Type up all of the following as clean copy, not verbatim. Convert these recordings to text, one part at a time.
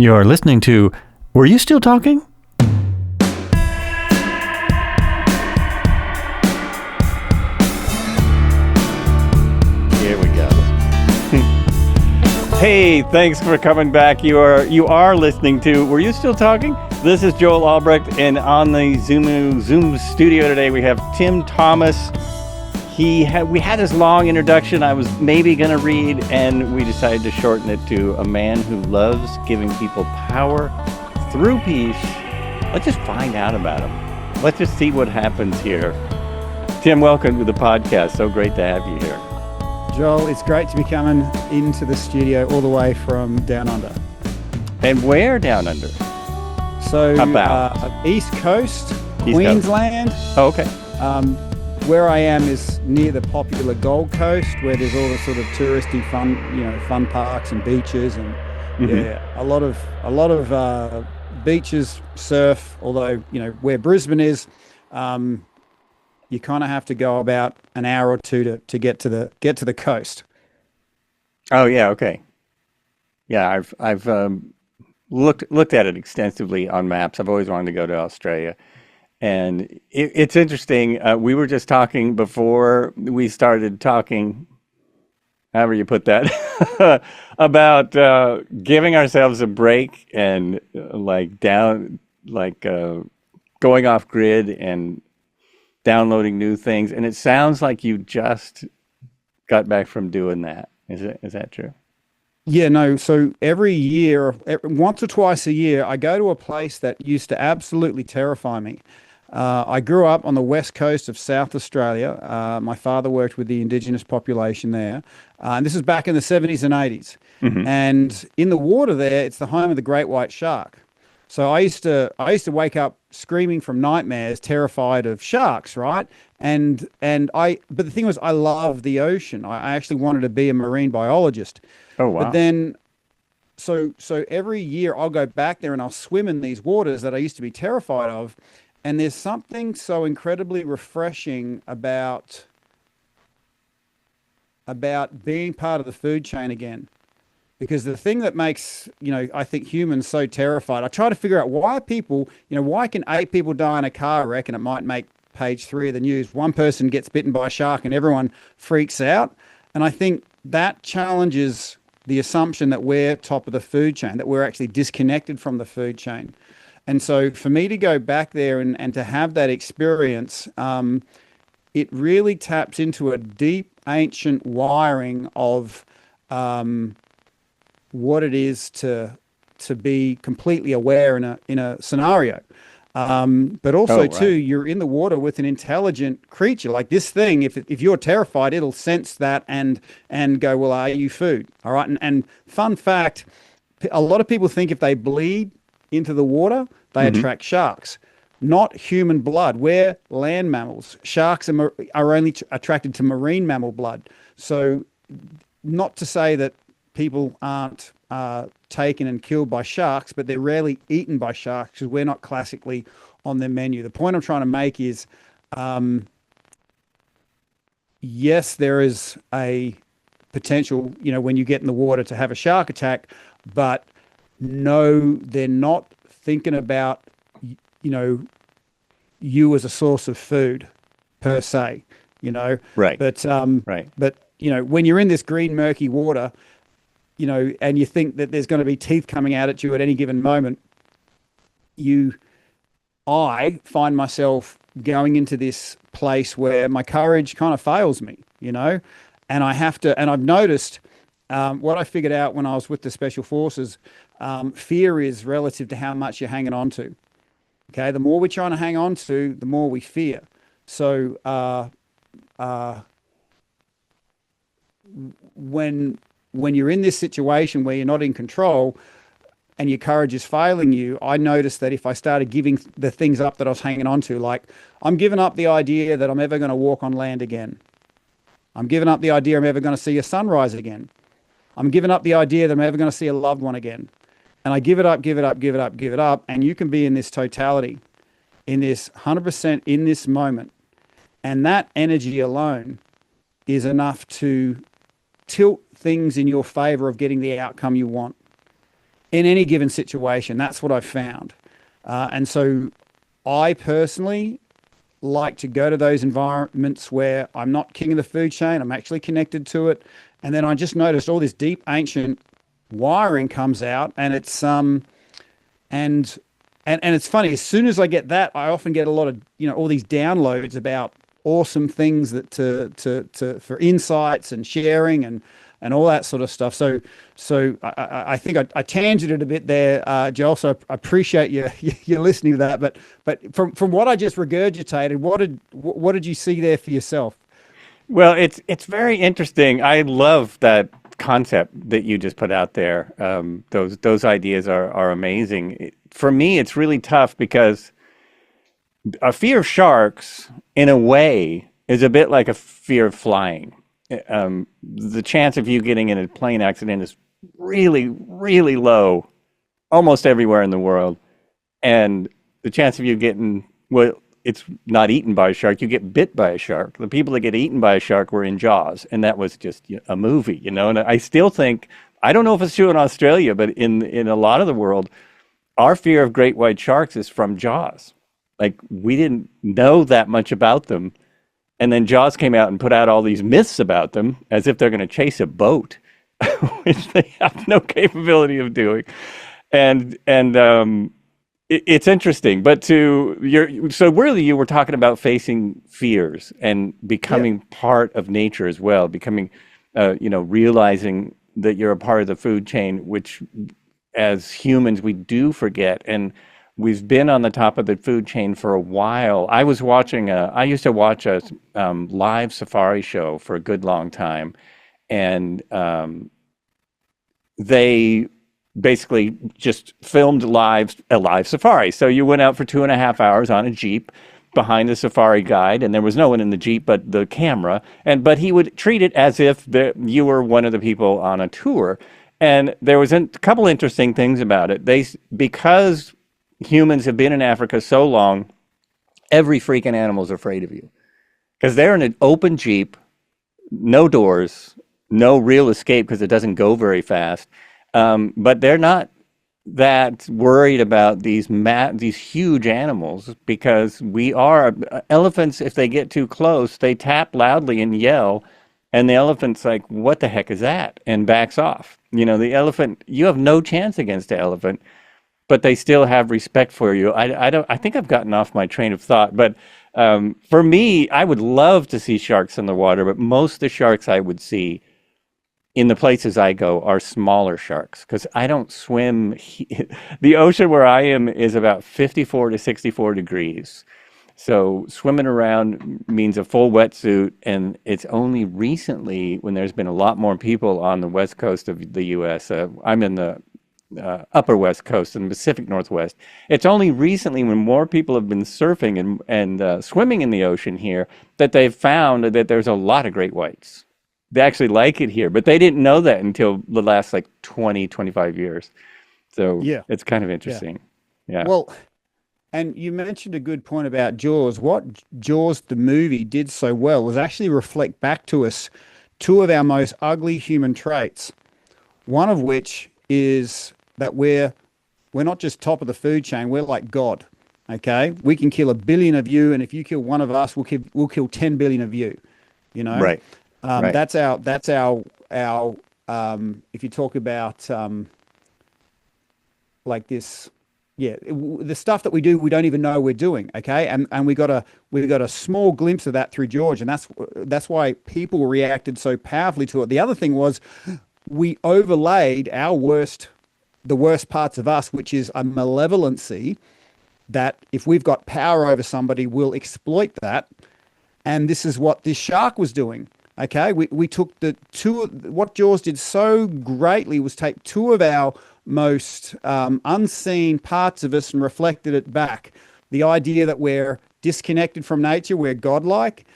You're listening to Were You Still Talking? Here we go. Hey, thanks for coming back. You are listening to Were You Still Talking? This is Joel Albrecht, and on the Zoom studio today we have Tim Thomas. We had this long introduction I was maybe going to read, and we decided to shorten it to a man who loves giving people power through peace. Let's just find out about him. Let's just see what happens here. Tim, welcome to the podcast. So great to have you here. Joel, it's great to be coming into the studio all the way from down under. And where down under? So, East Coast, Queensland. Oh, okay. Where I am is near the popular Gold Coast, where there's all the sort of touristy fun parks and beaches, and a lot of beaches, surf. Although where Brisbane is, you kind of have to go about an hour or two to get to the coast. Oh yeah, okay. Yeah, I've looked at it extensively on maps. I've always wanted to go to Australia. And it's interesting. We were just talking before we started talking, however you put that, about giving ourselves a break and going off grid and downloading new things. And it sounds like you just got back from doing that. Is that true? Yeah, no. So every year, once or twice a year, I go to a place that used to absolutely terrify me. I grew up on the west coast of South Australia. My father worked with the Indigenous population there. And this is back in the 70s and 80s. Mm-hmm. And in the water there, it's the home of the great white shark. So I used to wake up screaming from nightmares, terrified of sharks, right? But the thing was, I love the ocean. I actually wanted to be a marine biologist. Oh, wow. But then, so every year I'll go back there and I'll swim in these waters that I used to be terrified of. And there's something so incredibly refreshing about being part of the food chain again. Because the thing that makes, I think humans so terrified, I try to figure out why can 8 people die in a car wreck and it might make page 3 of the news. One person gets bitten by a shark and everyone freaks out. And I think that challenges the assumption that we're top of the food chain, that we're actually disconnected from the food chain. And so for me to go back there and to have that experience, it really taps into a deep ancient wiring of what it is to be completely aware in a scenario. But also too, you're in the water with an intelligent creature like this thing. If you're terrified, it'll sense that and go, well, are you food? All right. And fun fact, a lot of people think if they bleed into the water, they attract sharks, not human blood. We're land mammals. Sharks are only attracted to marine mammal blood. So not to say that people aren't taken and killed by sharks, but they're rarely eaten by sharks because we're not classically on their menu. The point I'm trying to make is, yes, there is a potential, when you get in the water to have a shark attack, but no, they're not thinking about, you as a source of food per se, Right. But, when you're in this green, murky water, and you think that there's going to be teeth coming out at you at any given moment, I find myself going into this place where my courage kind of fails me, and I have to, and I've noticed, what I figured out when I was with the Special Forces, fear is relative to how much you're hanging on to. Okay, the more we're trying to hang on to, the more we fear. So when you're in this situation where you're not in control and your courage is failing you, I noticed that if I started giving the things up that I was hanging on to, like I'm giving up the idea that I'm ever going to walk on land again. I'm giving up the idea I'm ever going to see a sunrise again. I'm giving up the idea that I'm ever going to see a loved one again. And I give it up. And you can be in this totality, in this 100% in this moment. And that energy alone is enough to tilt things in your favor of getting the outcome you want. in any given situation. That's what I've found. And so I personally like to go to those environments where I'm not king of the food chain, I'm actually connected to it. And then I just noticed all this deep ancient wiring comes out, and and and it's funny, as soon as I get that, I often get a lot of, all these downloads about awesome things that to for insights and sharing and all that sort of stuff. So I think I tangented a bit there, Joel. So I appreciate you you listening to that. But from what I just regurgitated, what did you see there for yourself? Well, it's very interesting. I love that concept that you just put out there. Those ideas are amazing. For me, it's really tough because a fear of sharks, in a way, is a bit like a fear of flying. The chance of you getting in a plane accident is really, really low, almost everywhere in the world. And the chance of you getting, well, it's not eaten by a shark, you get bit by a shark. The people that get eaten by a shark were in Jaws, and that was just a movie, And I still think, I don't know if it's true in Australia, but in a lot of the world, our fear of great white sharks is from Jaws. Like, we didn't know that much about them. And then Jaws came out and put out all these myths about them as if they're going to chase a boat, which they have no capability of doing. And it's interesting. But so really you were talking about facing fears and Yeah. becoming part of nature as well, becoming, realizing that you're a part of the food chain, which as humans we do forget. And we've been on the top of the food chain for a while. I used to watch a live safari show for a good long time, and they basically just filmed a live safari. So you went out for 2.5 hours on a Jeep behind the safari guide, and there was no one in the Jeep but the camera. But he would treat it as if you were one of the people on a tour. And there was a couple interesting things about it. Because humans have been in Africa so long, every freaking animal is afraid of you because they're in an open Jeep, no doors, no real escape because it doesn't go very fast. But they're not that worried about these huge animals because elephants. If they get too close, they tap loudly and yell, and the elephant's like, "What the heck is that?" and backs off. The elephant. You have no chance against the elephant, but they still have respect for you. I don't. I think I've gotten off my train of thought, but for me, I would love to see sharks in the water, but most of the sharks I would see in the places I go are smaller sharks because I don't swim. The ocean where I am is about 54 to 64 degrees. So swimming around means a full wetsuit, and it's only recently when there's been a lot more people on the west coast of the U.S. I'm in the upper west coast in the Pacific Northwest. It's only recently when more people have been surfing and swimming in the ocean here that they've found that there's a lot of great whites. They actually like it here, but they didn't know that until the last like 20, 25 years. So Yeah. it's kind of Yeah. interesting. Yeah. Well, and you mentioned a good point about Jaws. What Jaws, the movie, did so well was actually reflect back to us two of our most ugly human traits. One of which is that we're not just top of the food chain, we're like God. Okay? We can kill 1 billion of you, and if you kill one of us, we'll kill 10 billion of you. You know? Right. Right. That's our if you talk about like this, yeah, the stuff that we do, we don't even know we're doing. Okay, and we got a small glimpse of that through George, and that's why people reacted so powerfully to it. The other thing was we overlaid the worst parts of us, which is a malevolency that if we've got power over somebody, we'll exploit that. And this is what this shark was doing. Okay, we took what Jaws did so greatly was take two of our most unseen parts of us and reflected it back. The idea that we're disconnected from nature, we're godlike,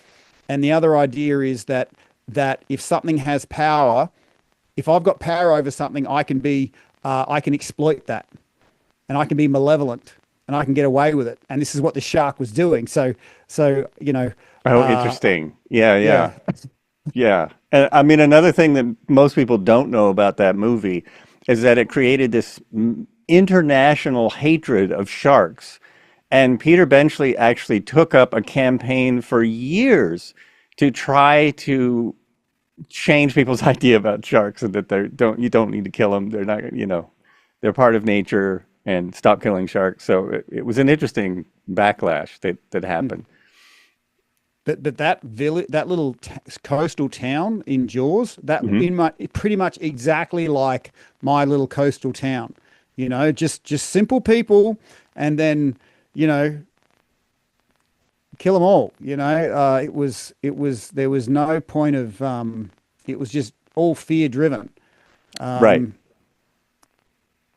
and the other idea is that if something has power, if I've got power over something, I can exploit that, and I can be malevolent, and I can get away with it. And this is what the shark was doing. So Oh, uh, interesting. Yeah, yeah, yeah. Yeah. And I mean, another thing that most people don't know about that movie is that it created this international hatred of sharks. And Peter Benchley actually took up a campaign for years to try to change people's idea about sharks and that they don't you don't need to kill them. They're not, they're part of nature and stop killing sharks. So it was an interesting backlash that happened. But that village, that little coastal town in Jaws, that Hmm. in my pretty much exactly like my little coastal town. Just simple people, and then you know kill them all. It was there was no point of it was just all fear driven. Right. Um,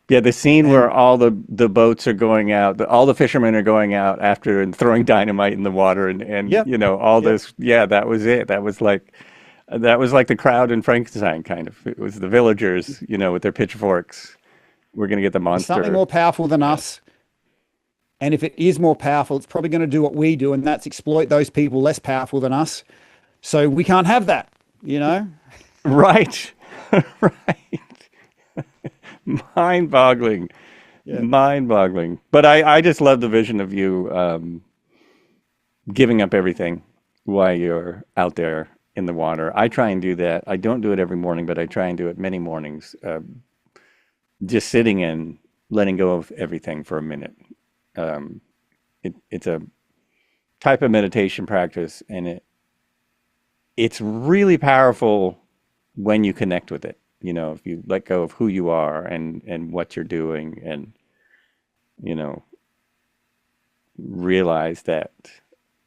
Yeah, the scene where and all the boats are going out, all the fishermen are going out after and throwing dynamite in the water and yep, all yep. this. Yeah, that was it. That was like the crowd in Frankenstein kind of. It was the villagers, with their pitchforks. We're gonna get the There's something monster. more powerful than us, and if it is more powerful, it's probably going to do what we do, and that's exploit those people less powerful than us. So we can't have that. You know. Right. Right. Mind-boggling. Yeah. Mind-boggling. But I just love the vision of you giving up everything while you're out there in the water. I try and do that. I don't do it every morning, but I try and do it many mornings. Just sitting and letting go of everything for a minute. Um, it's a type of meditation practice, and it's really powerful when you connect with it. If you let go of who you are and what you're doing, and you know, realize that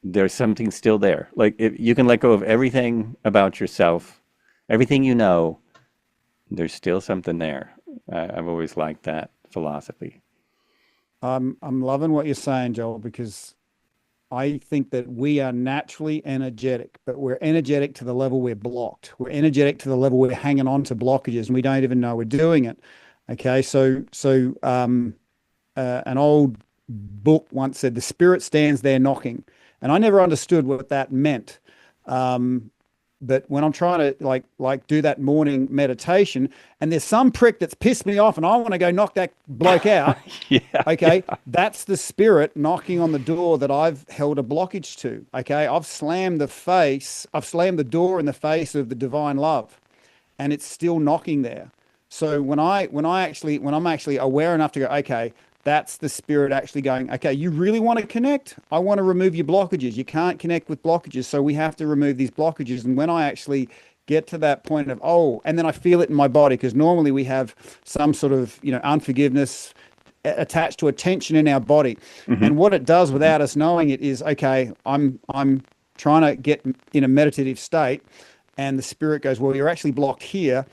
there's something still there. Like if you can let go of everything about yourself, everything there's still something there. I've always liked that philosophy. I'm loving what you're saying, Joel, because I think that we are naturally energetic, but we're energetic to the level we're blocked. We're energetic to the level we're hanging on to blockages, and we don't even know we're doing it. Okay, an old book once said the spirit stands there knocking, and I never understood what that meant. Um, but when I'm trying to like do that morning meditation, and there's some prick that's pissed me off, and I want to go knock that bloke out. Yeah, Okay, yeah. that's the spirit knocking on the door that I've held a blockage to. Okay, I've slammed the door in the face of the divine love, and it's still knocking there. So when I'm actually aware enough to go, okay, that's the spirit actually going, okay, you really want to connect? I want to remove your blockages. You can't connect with blockages, so we have to remove these blockages. And when I actually get to that point of, oh, and then I feel it in my body, because normally we have some sort of, unforgiveness attached to a tension in our body. Hmm. And what it does without us knowing it is, okay, I'm trying to get in a meditative state, and the spirit goes, well, you're actually blocked here.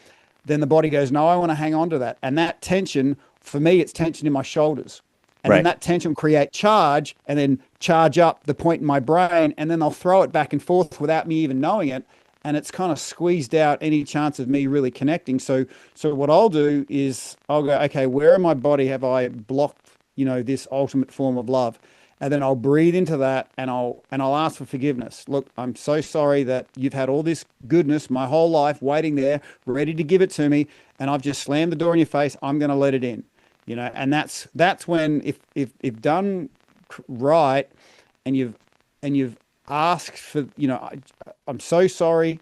Then the body goes, no, I want to hang on to that. And that tension, for me, it's tension in my shoulders. And then Right. that tension will create charge, and then charge up the point in my brain, and then I'll throw it back and forth without me even knowing it. And it's kind of squeezed out any chance of me really connecting. So what I'll do is I'll go, okay, where in my body have I blocked, this ultimate form of love? And then I'll breathe into that, and I'll ask for forgiveness. Look, I'm so sorry that you've had all this goodness my whole life waiting there, ready to give it to me, and I've just slammed the door in your face. I'm going to let it in. And that's when, if done right, and you've asked for, I'm so sorry.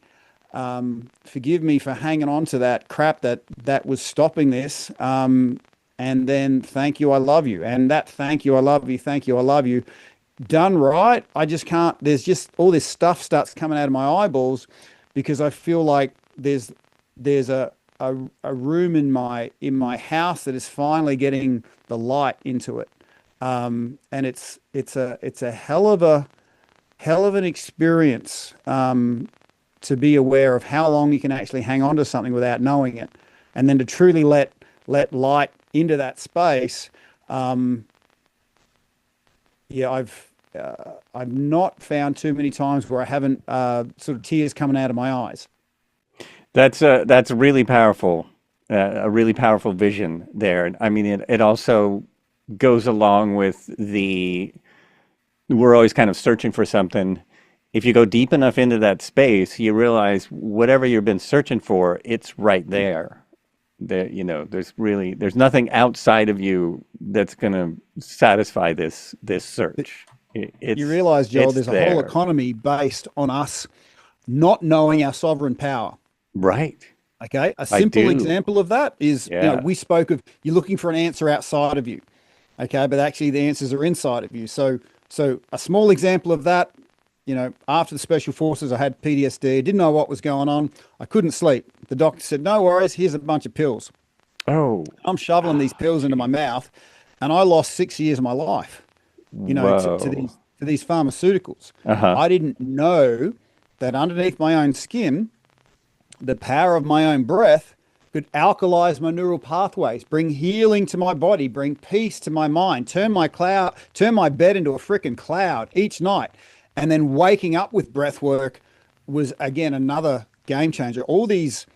Forgive me for hanging on to that crap that was stopping this. And then thank you, I love you. And that thank you, I love you, thank you, I love you, done right. I just can't. There's just all this stuff starts coming out of my eyeballs, because I feel like there's a room in my house that is finally getting the light into it. And it's a hell of an experience, to be aware of how long you can actually hang on to something without knowing it, and then to truly let light into that space. Um, yeah, I've not found too many times where I haven't sort of tears coming out of my eyes. That's a really powerful vision there. I mean, it also goes along with we're always kind of searching for something. If you go deep enough into that space, you realize whatever you've been searching for, it's right there. there's nothing outside of you that's going to satisfy this search. You realize, Joel, It's there's a whole there. economy based on us not knowing our sovereign power. Right. Okay. A I simple do. example of that is, Yeah. we spoke of you're looking for an answer outside of you. Okay. But actually the answers are inside of you. So a small example of that, after the special forces, I had PTSD, didn't know what was going on. I couldn't sleep. The doctor said, no worries. Here's a bunch of pills. Oh, I'm shoveling these pills into my mouth and I lost 6 years of my life, to whoa. these pharmaceuticals. Uh-huh. I didn't know that underneath my own skin, the power of my own breath could alkalize my neural pathways, bring healing to my body, bring peace to my mind, turn my bed into a freaking cloud each night. And then waking up with breath work was again another game changer. All these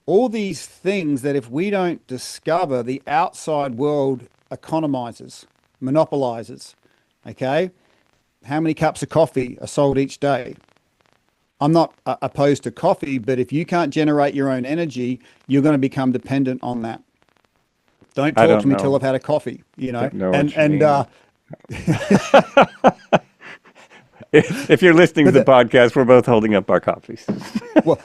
things that if we don't discover, the outside world economizes, monopolizes. Okay. How many cups of coffee are sold each day? I'm not opposed to coffee, but if you can't generate your own energy, you're going to become dependent on that. Don't I talk don't to me till know. I've had a coffee, Don't know and what you and mean. If you're listening to but the podcast, we're both holding up our coffees. well,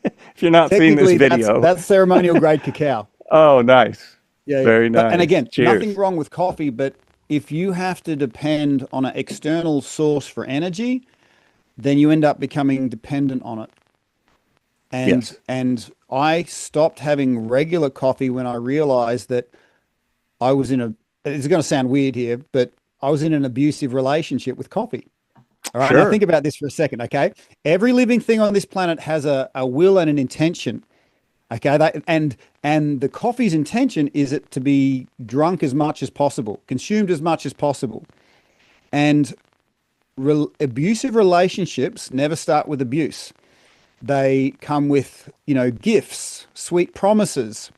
If you're not seeing this technically that's video, that's ceremonial grade cacao. oh, nice. Yeah, yeah. Very But and nice. again, nothing Cheers. wrong with coffee, but if you have to depend on an external source for energy, then you end up becoming dependent on it. And Yes. and I stopped having regular coffee when I realized that I was in a it's going to sound weird here, but I was in an abusive relationship with coffee. All right. Now Sure. think about this for a second, okay? Every living thing on this planet has a will and an intention. Okay, and the coffee's intention is it to be drunk as much as possible, consumed as much as possible. And abusive relationships never start with abuse. They come with, gifts, sweet promises,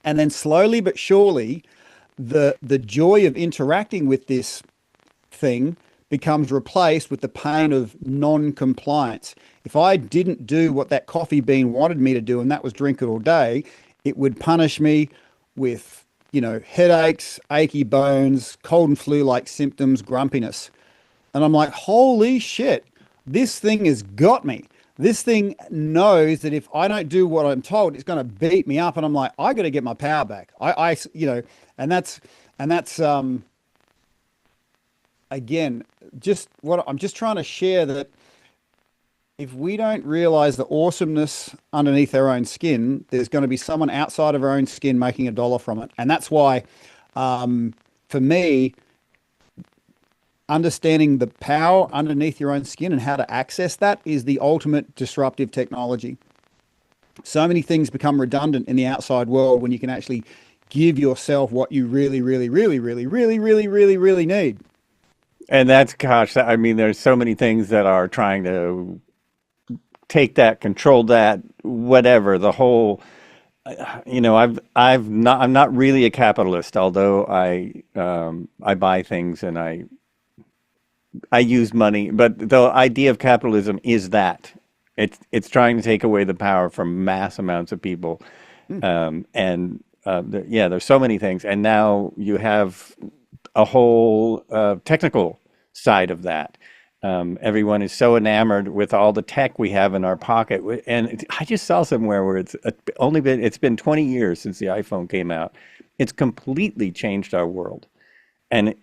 and then slowly but surely, the joy of interacting with this thing becomes replaced with the pain of non-compliance. If I didn't do what that coffee bean wanted me to do, and that was drink it all day, it would punish me with, headaches, achy bones, cold and flu-like symptoms, grumpiness. And I'm like, holy shit, this thing has got me. This thing knows that if I don't do what I'm told, it's going to beat me up. And I'm like, I got to get my power back. And that's again, just what I'm just trying to share that if we don't realize the awesomeness underneath our own skin, there's going to be someone outside of our own skin making a dollar from it. And that's why, for me, understanding the power underneath your own skin and how to access that is the ultimate disruptive technology. So many things become redundant in the outside world when you can actually give yourself what you really, really, really, really, really, really, really, really need. And that's, gosh, I mean, there's so many things that are trying to take that, control that, whatever. The whole, I'm not really a capitalist, although I buy things and I use money. But the idea of capitalism is that it's trying to take away the power from mass amounts of people, yeah, there's so many things, and now you have a whole technical side of that. Everyone is so enamored with all the tech we have in our pocket, and I just saw somewhere where it's been 20 years since the iPhone came out. It's completely changed our world, and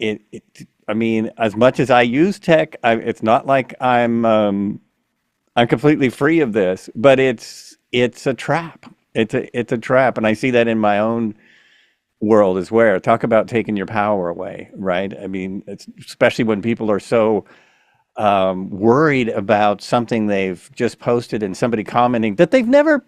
I mean, as much as I use tech, it's not like I'm completely free of this, but it's a trap. It's a trap, and I see that in my own world as well. Talk about taking your power away, right? I mean, it's especially when people are so worried about something they've just posted and somebody commenting that they've never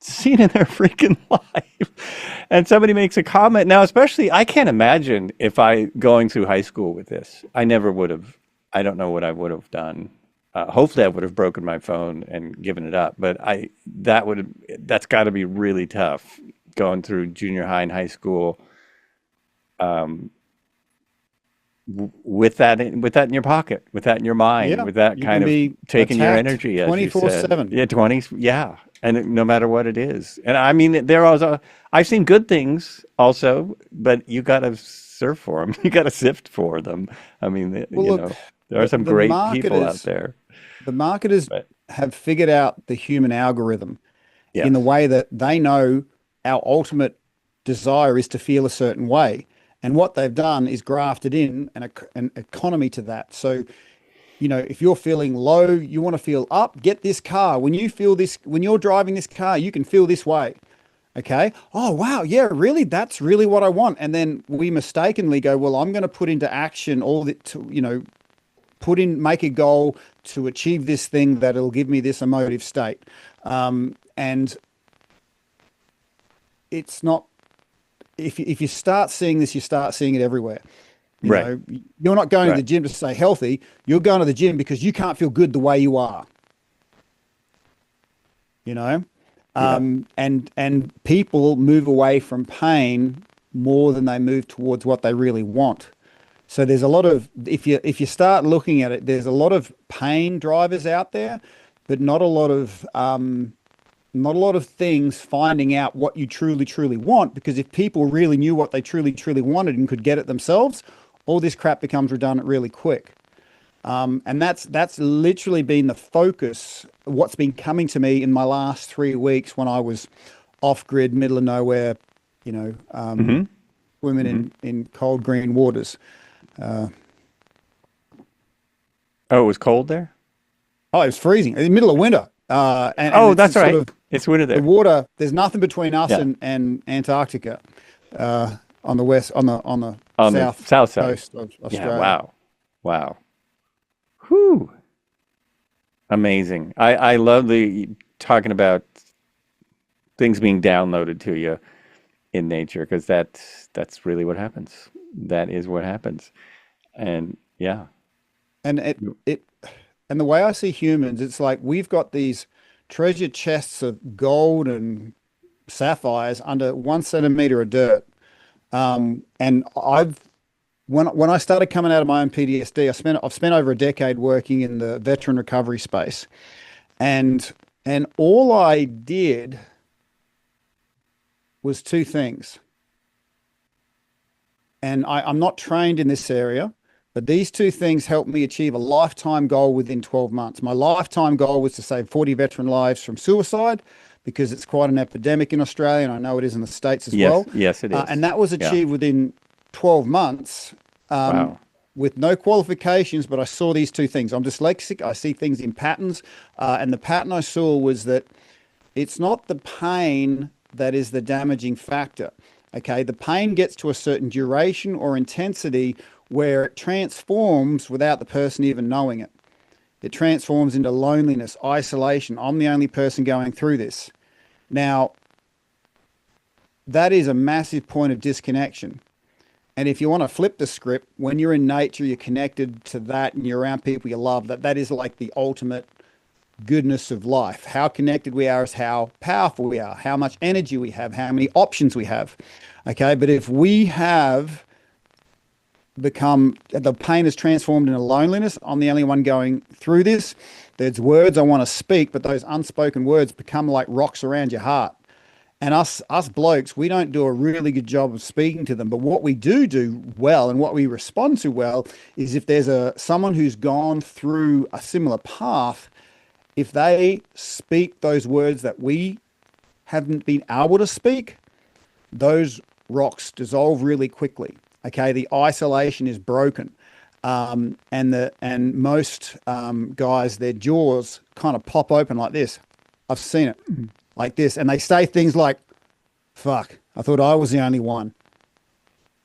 seen in their freaking life. And somebody makes a comment. Now, especially, I can't imagine if I going through high school with this. I never would have, I don't know what I would have done. Hopefully I would have broken my phone and given it up, but that's got to be really tough going through junior high and high school with that in your pocket, with that in your mind, Yeah, with that you kind can of be taking your attacked energy, as you said. 24/7. Yeah, 20, yeah. and no matter what it is. And I mean, there are I've seen good things also, but you got to surf for them. You got to sift for them. I mean, Well, look, there are some the great people out there. marketers But have figured out the human algorithm in the yes, way that they know our ultimate desire is to feel a certain way. And what they've done is grafted in an economy to that. So, if you're feeling low, you want to feel up, get this car. When you feel this, when you're driving this car, you can feel this way. Okay. Oh, wow. Yeah, really? That's really what I want. And then we mistakenly go, well, I'm going to put into action all the, make a goal to achieve this thing that'll give me this emotive state. And it's not, if you start seeing this, you start seeing it everywhere. right, You're not going to the right, gym to stay healthy. You're going to the gym because you can't feel good the way you are, you know? yeah, And people move away from pain more than they move towards what they really want. So there's a lot of, if you start looking at it, there's a lot of pain drivers out there, but not a lot of things finding out what you truly, truly want. Because if people really knew what they truly, truly wanted and could get it themselves, all this crap becomes redundant really quick. And that's literally been the focus. What's been coming to me in my last 3 weeks when I was off grid, middle of nowhere, you know, um, hmm swimming hmm in cold green waters. Uh, Oh, it was cold there. oh, it was freezing in the middle of winter. And Oh, it's that's just sort right. of It's winter the there. water. There's nothing between us Yeah, and Antarctica, on the west, on the on the south south side. coast of Yeah, Australia. wow, wow. Whew. Amazing. I love the talking about things being downloaded to you in nature because that's really what happens. That is what happens. And yeah. And it and the way I see humans, it's like we've got these treasure chests of gold and sapphires under 1 centimeter of dirt. And when I started coming out of my own PTSD, I've spent over a decade working in the veteran recovery space, and all I did was two things. And I'm not trained in this area, but these two things helped me achieve a lifetime goal within 12 months. My lifetime goal was to save 40 veteran lives from suicide because it's quite an epidemic in Australia, and I know it is in the States as Yes, well. yes it And is. that was Yeah. achieved within 12 months, um, Wow. with no qualifications, but I saw these two things. I'm dyslexic, I see things in patterns. And the pattern I saw was that it's not the pain that is the damaging factor. Okay, the pain gets to a certain duration or intensity where it transforms without the person even knowing it. It transforms into loneliness, isolation. I'm the only person going through this. Now, that is a massive point of disconnection. And if you want to flip the script, when you're in nature, you're connected to that and you're around people you love, that is like the ultimate goodness of life. How connected we are is how powerful we are, how much energy we have, how many options we have. Okay. But if we have become, the pain is transformed into loneliness, I'm the only one going through this. There's words I want to speak, but those unspoken words become like rocks around your heart. And us blokes, we don't do a really good job of speaking to them. But what we do well, and what we respond to well, is if there's someone who's gone through a similar path, if they speak those words that we haven't been able to speak, those rocks dissolve really quickly. Okay, the isolation is broken, and most guys, their jaws kind of pop open like this. I've seen it like this, and they say things like, "Fuck, I thought I was the only one,"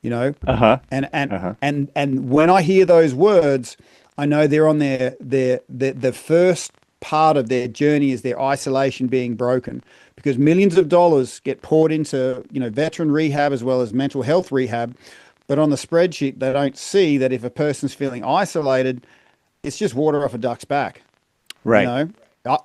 you know. Uh-huh. And and Uh-huh. and when I hear those words, I know they're on the first part of their journey is their isolation being broken, because millions of dollars get poured into, veteran rehab as well as mental health rehab, but on the spreadsheet they don't see that if a person's feeling isolated, it's just water off a duck's back. You Right. know,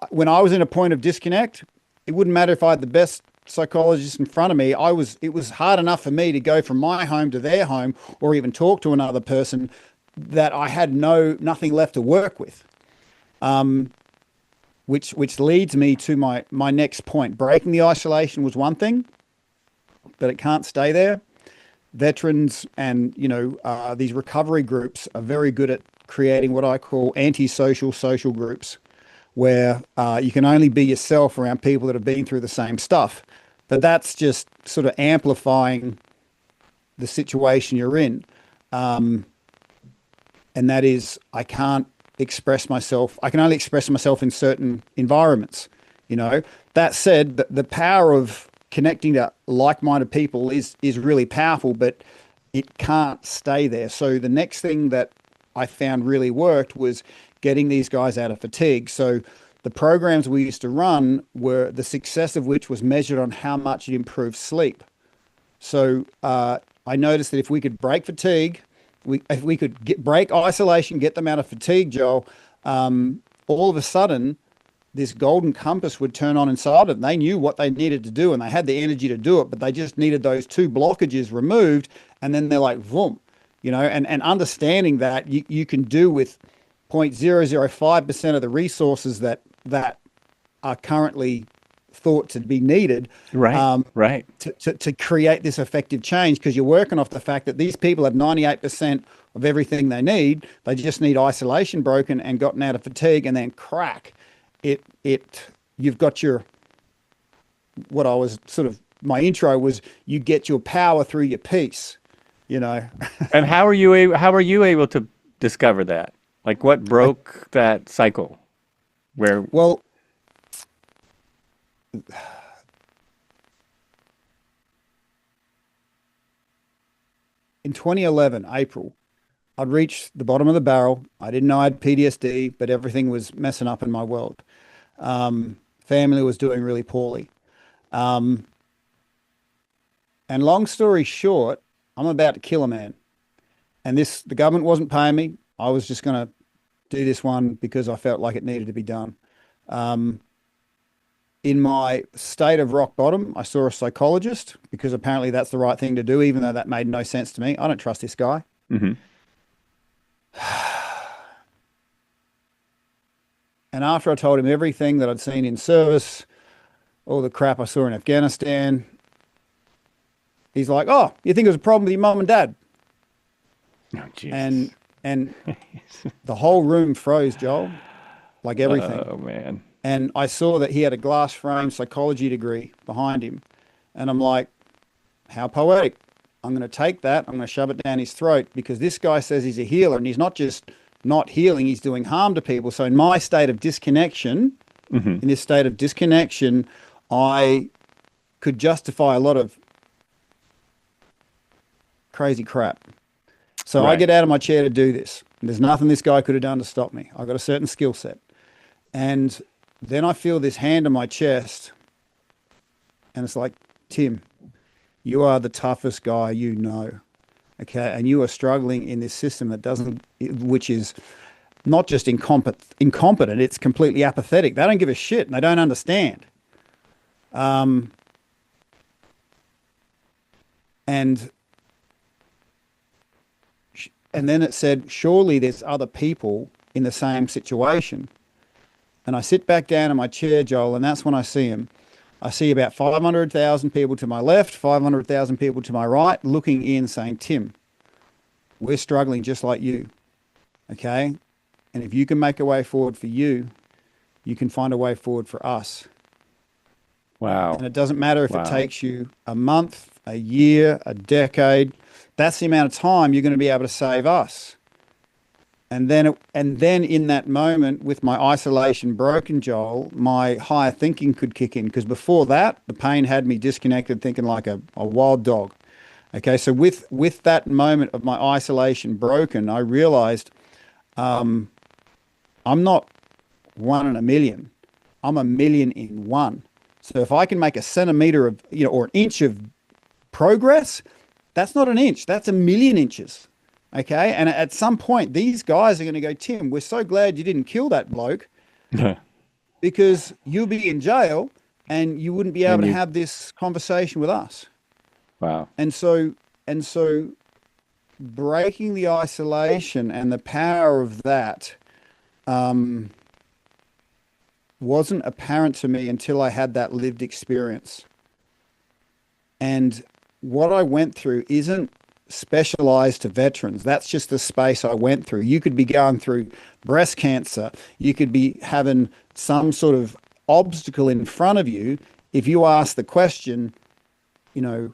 when I was in a point of disconnect, it wouldn't matter if I had the best psychologist in front of me. It was hard enough for me to go from my home to their home or even talk to another person that I had nothing left to work with. which leads me to my next point. Breaking the isolation was one thing, but it can't stay there. Veterans and these recovery groups are very good at creating what I call antisocial social groups, where you can only be yourself around people that have been through the same stuff. But that's just sort of amplifying the situation you're in. And that is, I can't express myself. I can only express myself in certain environments. That said, the power of connecting to like-minded people is really powerful, but it can't stay there. So the next thing that I found really worked was getting these guys out of fatigue. So the programs we used to run were the success of which was measured on how much it improved sleep. So I noticed that if we could break fatigue, if we could break isolation, get them out of fatigue, Joel, all of a sudden, this golden compass would turn on inside of them. They knew what they needed to do and they had the energy to do it, but they just needed those two blockages removed. And then they're like, boom, and understanding that you can do with 0.005% of the resources that are currently thought to be needed, right. To create this effective change, because you're working off the fact that these people have 98% of everything they need. They just need isolation broken and gotten out of fatigue, and then crack you've got what I was sort of, my intro was, you get your power through your peace, And how are you able to discover that? Like, what broke that cycle? Well, in 2011, April, I'd reached the bottom of the barrel. I didn't know I had PTSD, but everything was messing up in my world. Family was doing really poorly. And long story short, I'm about to kill a man. And the government wasn't paying me. I was just going to do this one because I felt like it needed to be done. In my state of rock bottom, I saw a psychologist because apparently that's the right thing to do, even though that made no sense to me. I don't trust this guy. Mm-hmm. And after I told him everything that I'd seen in service, all the crap I saw in Afghanistan, he's like, "Oh, you think it was a problem with your mum and dad?" Oh, geez. And the whole room froze, Joel, like everything. Oh, man. And I saw that he had a glass frame psychology degree behind him. And I'm like, how poetic. I'm going to take that. I'm going to shove it down his throat, because this guy says he's a healer, and he's not just not healing, he's doing harm to people. So in my state of disconnection, Mm-hmm. in this state of disconnection, I could justify a lot of crazy crap. So I Right. get out of my chair to do this. There's nothing this guy could have done to stop me. I've got a certain skill set. And then I feel this hand on my chest, and it's like, "Tim, you are the toughest guy you know. Okay. And you are struggling in this system which is not just incompetent, it's completely apathetic. They don't give a shit and they don't understand." And then it said, "Surely there's other people in the same situation." And I sit back down in my chair, Joel, and that's when I see him. I see about 500,000 people to my left, 500,000 people to my right, looking in saying, "Tim, we're struggling just like you. Okay. And if you can make a way forward for you, you can find a way forward for us. Wow. And it doesn't matter if it Wow. takes you a month, a year, a decade. That's the amount of time you're going to be able to save us." And then in that moment, with my isolation broken, Joel, my higher thinking could kick in, because before that, the pain had me disconnected, thinking like a wild dog. Okay, so with that moment of my isolation broken, I realized I'm not one in a million. I'm a million in one. So if I can make a centimeter of, or an inch of progress, that's not an inch, that's a million inches. Okay. And at some point, these guys are going to go, "Tim, we're so glad you didn't kill that bloke, because you'll be in jail and you wouldn't be able And to you, have this conversation with us." wow. And so breaking the isolation and the power of that, wasn't apparent to me until I had that lived experience. And what I went through isn't specialized to veterans. That's just the space I went through. You could be going through breast cancer. You could be having some sort of obstacle in front of you. If you ask the question, you know,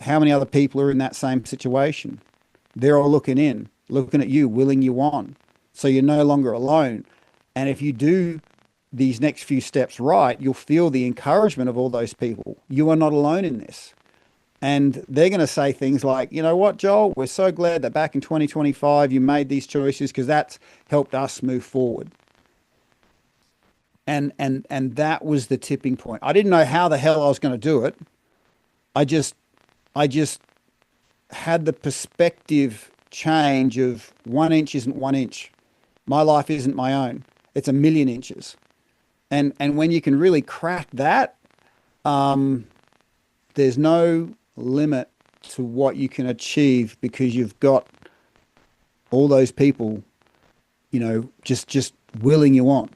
how many other people are in that same situation? They're all looking at you, willing you on. So you're no longer alone. And if you do these next few steps right, you'll feel the encouragement of all those people. You are not alone in this. And they're going to say things like, you know what, Joel, we're so glad that back in 2025 you made these choices because that's helped us move forward. And that was the tipping point. I didn't know how the hell I was going to do it. I just I just had the perspective change of 1 inch isn't 1 inch. My life isn't my own. It's a million inches. And when you can really crack that, there's no limit to what you can achieve because you've got all those people, just willing you on.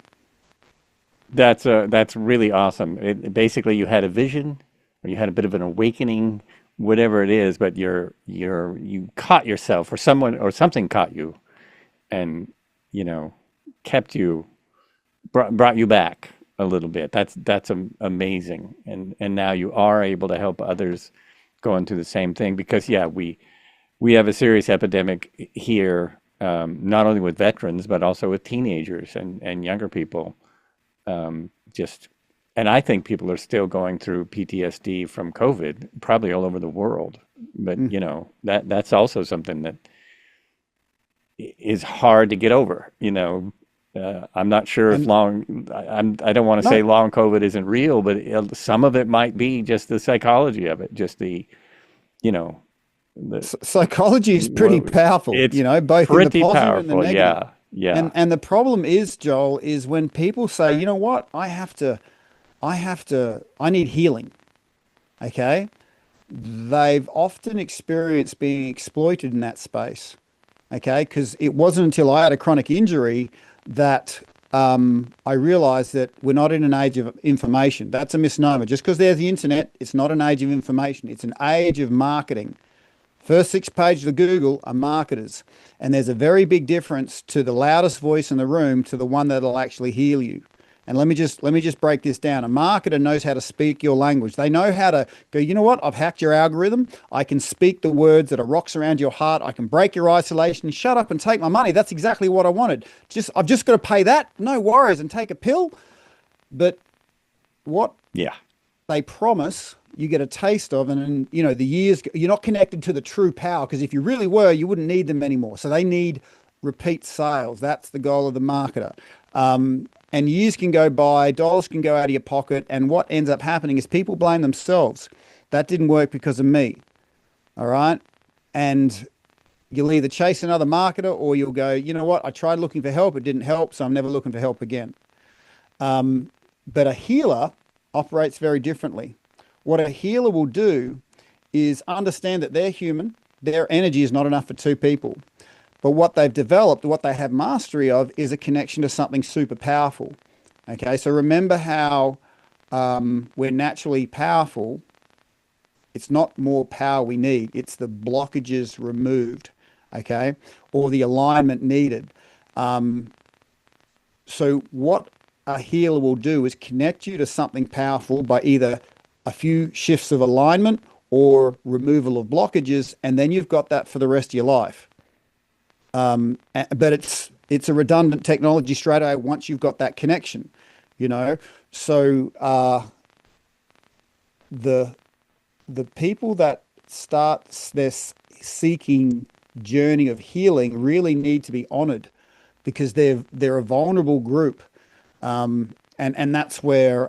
That's really awesome. Basically, you had a vision, or you had a bit of an awakening, whatever it is, but you caught yourself, or someone or something caught you, and you know kept you brought you back a little bit. That's amazing, and now you are able to help others going through the same thing because yeah, we have a serious epidemic here, not only with veterans but also with teenagers and younger people. Just and I think people are still going through PTSD from COVID, probably all over the world. But Mm. that's also something that is hard to get over. I'm not sure if And I don't want to say no, long COVID isn't real, but some of it might be just the psychology of it, just you know, the psychology is pretty well, powerful, it's both in the pretty positive and the powerful. negative. Yeah, yeah. And the problem is, Joel, is when people say, you know what, I need healing. Okay. They've often experienced being exploited in that space. Okay. Because it wasn't until I had a chronic injury that I realized that we're not in an age of information. That's a misnomer. Just because there's the internet, it's not an age of information. It's an age of marketing. First 6 pages of Google are marketers. And there's a very big difference to the loudest voice in the room to the one that'll actually heal you. And let me just break this down. A marketer knows how to speak your language. They know how to go, you know what? I've hacked your algorithm. I can speak the words that are rocks around your heart. I can break your isolation. Shut up and take my money. That's exactly what I wanted. I've just got to pay that. No worries and take a pill. But what Yeah. they promise you get a taste of, and in the years you're not connected to the true power because if you really were, you wouldn't need them anymore. So they need repeat sales. That's the goal of the marketer. And years can go by, dollars can go out of your pocket, and what ends up happening is people blame themselves. That didn't work because of me. All right, and you'll either chase another marketer or you'll go, you know what? I tried looking for help, it didn't help, so I'm never looking for help again. But a healer operates very differently. What a healer will do is understand that they're human. Their energy is not enough for two people. But what they've developed, what they have mastery of, is a connection to something super powerful. Okay, so remember how we're naturally powerful. It's not more power we need, it's the blockages removed, okay, or the alignment needed. So what a healer will do is connect you to something powerful by either a few shifts of alignment or removal of blockages, and then you've got that for the rest of your life. But it's a redundant technology straight away once you've got that connection, you know. So the people that start their seeking journey of healing really need to be honored because they're a vulnerable group, and that's where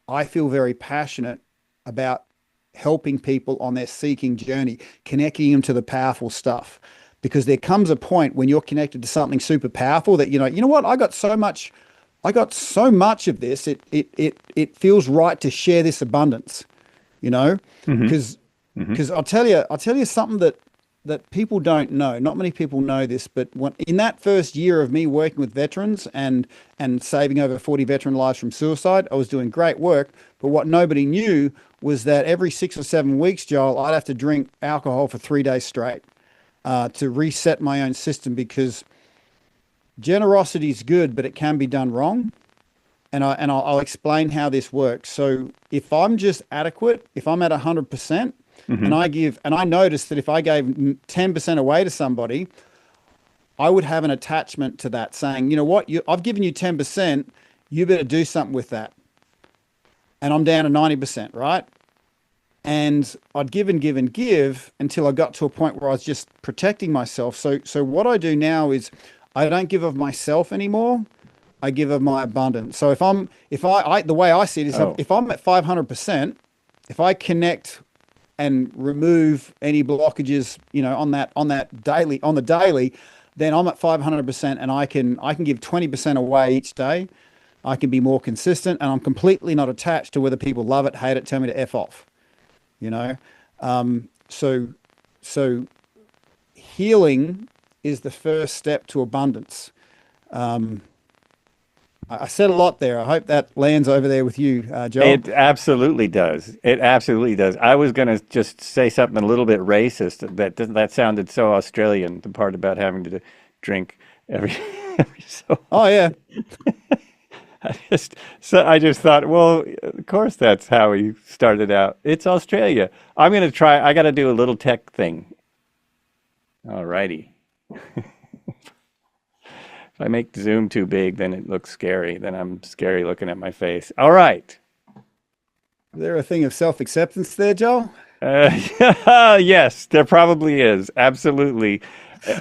I feel very passionate about helping people on their seeking journey, connecting them to the powerful stuff. Because there comes a point when you're connected to something super powerful that you know what, I got so much of this, it feels right to share this abundance, you know? Hmm. Because Hmm. I'll tell you something that that people don't know. Not many people know this, but in that first year of me working with veterans and saving over 40 veteran lives from suicide, I was doing great work. But what nobody knew was that every 6 or 7 weeks, Joel, I'd have to drink alcohol for 3 days straight to reset my own system, because generosity is good, but it can be done wrong. I'll explain how this works. So if I'm just adequate, if I'm at 100%, Hmm. and I noticed that if I gave 10% away to somebody, I would have an attachment to that, saying, you know what, I've given you 10%, you better do something with that. And I'm down to 90%, right? And I'd give and give and give until I got to a point where I was just protecting myself. So what I do now is I don't give of myself anymore. I give of my abundance. So the way I see it is, Oh, if I'm at 500%, if I connect and remove any blockages, on the daily, then I'm at 500%, and I can give 20% away each day. I can be more consistent, and I'm completely not attached to whether people love it, hate it, tell me to F off, you know? So, so healing is the first step to abundance. Um, I said a lot there. I hope that lands over there with you, Joel. it absolutely does. It absolutely does. I was going to just say something a little bit racist. That sounded so Australian. The part about having to drink every every so. Oh yeah. I just thought, well, of course that's how he started out. It's Australia. I'm going to try. I got to do a little tech thing. All righty. If I make Zoom too big, then it looks scary. Then I'm scary looking at my face. All right. Is there a thing of self-acceptance there, Joel? Yes, there probably is. Absolutely.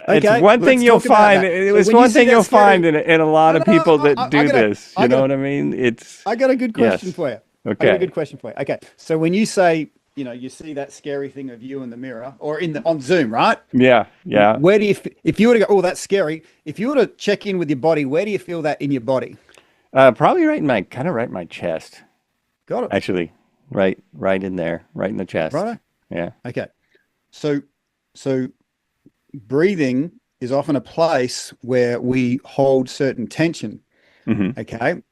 It's Okay, one thing let's you'll talk about find. that. It So was when you one see thing that you'll find scary, in a lot no, of no, no, people that do this. You know what I mean? It's I got a good question yes. for you. I got a Okay. good question for you. Okay, so when you say, you see that scary thing of you in the mirror or on Zoom, right? Yeah. Yeah. Where do you, if you were to go, oh, that's scary. If you were to check in with your body, where do you feel that in your body? Probably right in my chest. Got it. Actually, right in there, right in the chest. Right. Yeah. Okay. So, so breathing is often a place where we hold certain tension. Hmm. Okay.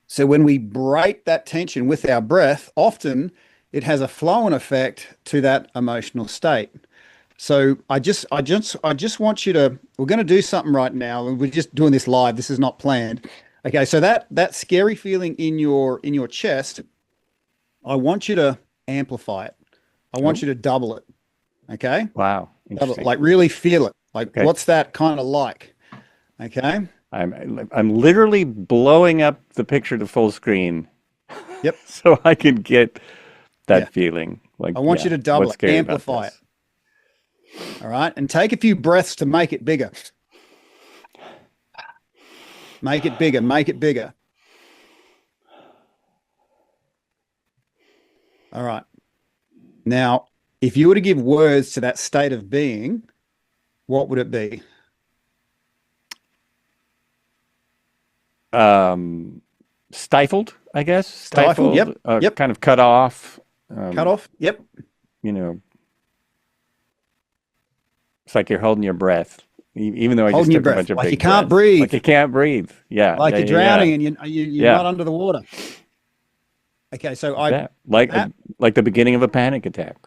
So when we break that tension with our breath, often it has a flow-on effect to that emotional state. So I just want you to. We're going to do something right now, and we're just doing this live. This is not planned. Okay. So that scary feeling in your chest, I want you to amplify it. I want Oh, you to double it. Okay. wow. Double it. Interesting. Like really feel it. Like Okay. what's that kind of like? Okay. I'm literally blowing up the picture to full screen Yep. so I can get that Yeah. feeling. Like, I want yeah, you to double what's it, scary about amplify it. this? All right. And take a few breaths to make it bigger. Make it bigger. Make it bigger. All right. Now, if you were to give words to that state of being, what would it be? Um, Stifled, I guess. Stifled. Yep. Stifled, Yep. kind of cut off. Cut Um, off. Yep. you know, it's like you're holding your breath, even though I just Holding your took a breath. bunch of Like you big can't breaths. Like breathe. you can't breathe. Yeah, Like yeah, you're yeah, yeah, drowning and you're yeah. not under the water. Okay. So Like that. Like that, like the beginning of a panic attack.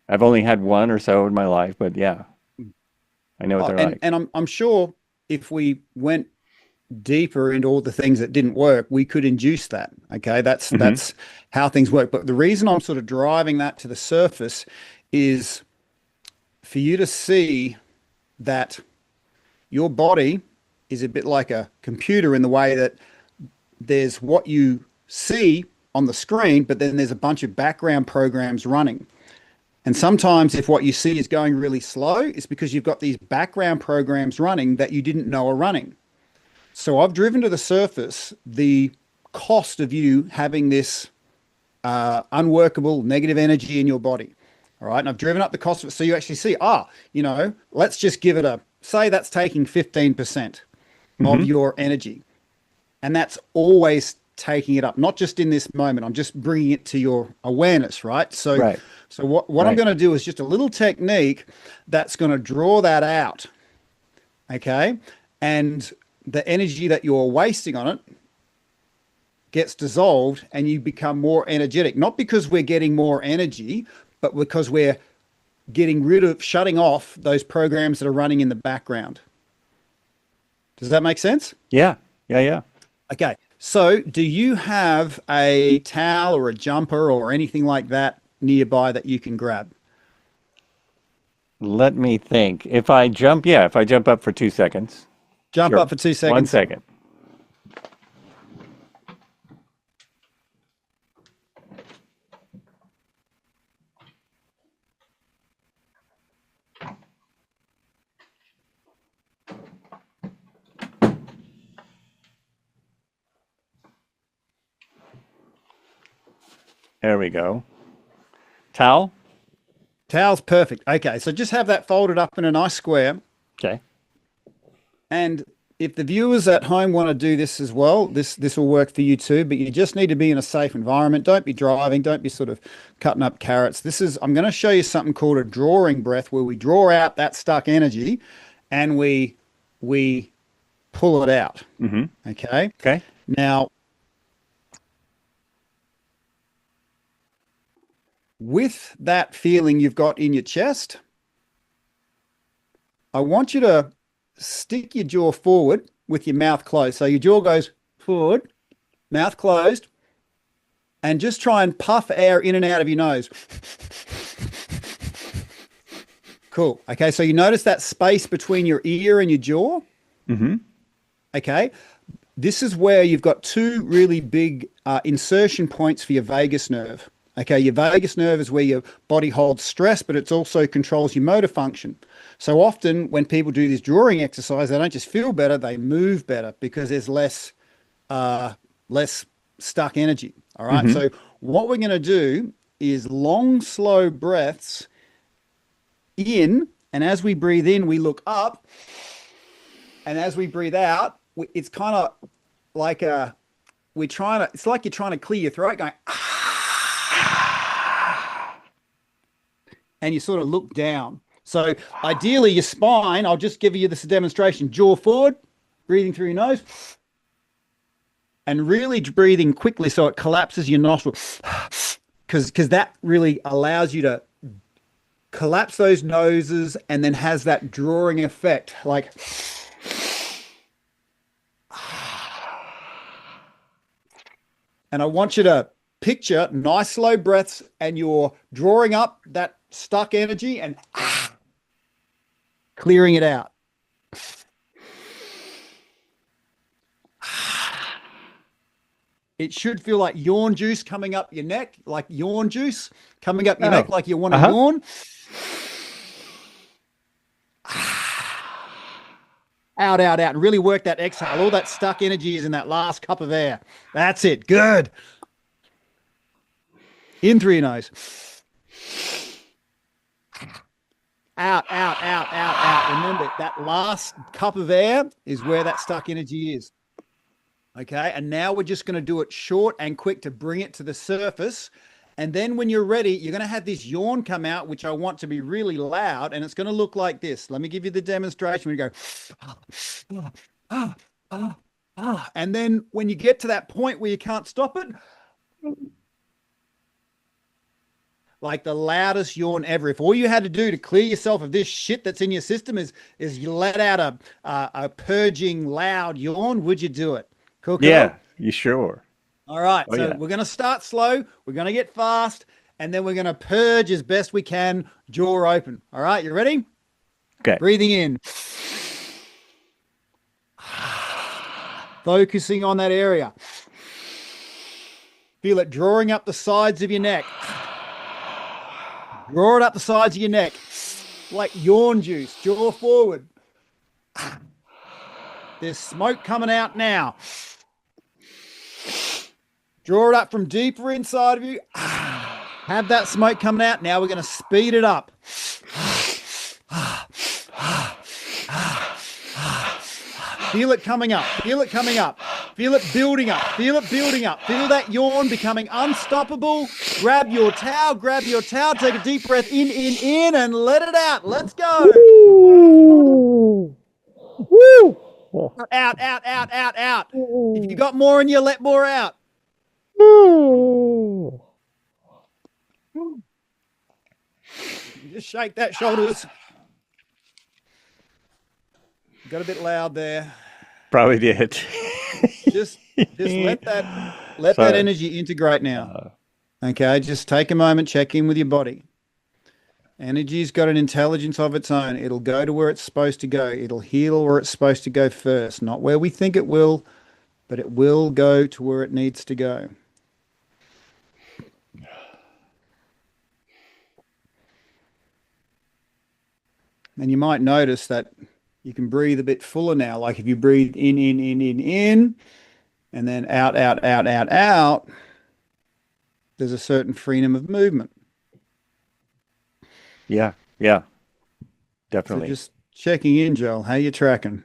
I've only had one or so in my life, but yeah, I know what oh, they're and, like. and I'm sure if we went deeper into all the things that didn't work, we could induce that. Okay, that's Hmm. that's how things work. But the reason I'm sort of driving that to the surface is for you to see that your body is a bit like a computer in the way that there's what you see on the screen, but then there's a bunch of background programs running. And sometimes, if what you see is going really slow, it's because you've got these background programs running that you didn't know are running. So I've driven to the surface the cost of you having this unworkable negative energy in your body. All right. And I've driven up the cost of it. So you actually see, let's just give it say that's taking 15% of Hmm. your energy. And that's always taking it up, not just in this moment. I'm just bringing it to your awareness, right? So, Right. so what I'm Right. going to do is just a little technique that's going to draw that out, okay? And the energy that you're wasting on it gets dissolved and you become more energetic, not because we're getting more energy, but because we're getting rid of, shutting off those programs that are running in the background. Does that make sense? Yeah. Yeah. Yeah. Okay. So, do you have a towel or a jumper or anything like that nearby that you can grab? Let me think. If I jump up for 2 seconds. Jump Sure. up for two One seconds. second. There we go. Towel. Towel's perfect. Okay. So, just have that folded up in a nice square. Okay. And if the viewers at home want to do this as well, this will work for you too, but you just need to be in a safe environment. Don't be driving, don't be sort of cutting up carrots. I'm going to show you something called a drawing breath where we draw out that stuck energy and we pull it out. Mm-hmm. Okay? Okay. Now, with that feeling you've got in your chest, I want you to stick your jaw forward with your mouth closed. So your jaw goes forward, mouth closed, and just try and puff air in and out of your nose. Cool. Okay. So you notice that space between your ear and your jaw? Mm-hmm. Okay. This is where you've got two really big insertion points for your vagus nerve. Okay, your vagus nerve is where your body holds stress, but it also controls your motor function. So often when people do this drawing exercise, they don't just feel better, they move better because there's less stuck energy. All right. Mm-hmm. So what we're going to do is long, slow breaths in, and as we breathe in, we look up, and as we breathe out, it's kind of like it's like you're trying to clear your throat, going, and you sort of look down. So ideally your spine, I'll just give you this demonstration, jaw forward, breathing through your nose, and really breathing quickly so it collapses your nostril, because that really allows you to collapse those noses and then has that drawing effect, like, and I want you to picture nice slow breaths and you're drawing up that stuck energy and clearing it out. It should feel like yawn juice coming up your neck, like yawn juice coming up your neck, like you want to yawn. Out, out, out, and really work that exhale. All that stuck energy is in that last cup of air. That's it. Good. In through your nose. Out, out, out, out, out. Remember, that last cup of air is where that stuck energy is. Okay, and now we're just going to do it short and quick to bring it to the surface. And then when you're ready, you're going to have this yawn come out, which I want to be really loud, and it's going to look like this. Let me give you the demonstration. We go, and then when you get to that point where you can't stop it, like the loudest yawn ever. If all you had to do to clear yourself of this shit that's in your system is you let out a purging loud yawn, would you do it? Cool, cool. Yeah, you sure? All right, Oh, so yeah. we're going to start slow. We're going to get fast, and then we're going to purge as best we can, jaw open. All right, you ready? Okay. Breathing in. Focusing on that area. Feel it drawing up the sides of your neck. Draw it up the sides of your neck, like yawn juice, jaw forward. There's smoke coming out now. Draw it up from deeper inside of you. Have that smoke coming out. Now we're going to speed it up. Feel it coming up. Feel it coming up. Feel it building up. Feel it building up. Feel that yawn becoming unstoppable. Grab your towel. Grab your towel. Take a deep breath in, and let it out. Let's go. Woo! Woo! Out, out, out, out, out. If you got more in you, let more out. Woo! Just shake that shoulders. Got a bit loud there. Probably did. Just let that Sorry. energy integrate now. Okay, just take a moment, check in with your body. Energy's got an intelligence of its own. It'll go to where it's supposed to go. It'll heal where it's supposed to go first. Not where we think it will, but it will go to where it needs to go. And you might notice that you can breathe a bit fuller now. Like if you breathe in, and then out, out, out, out, out, there's a certain freedom of movement. Yeah, yeah, So definitely. just checking in, Joel. How you tracking?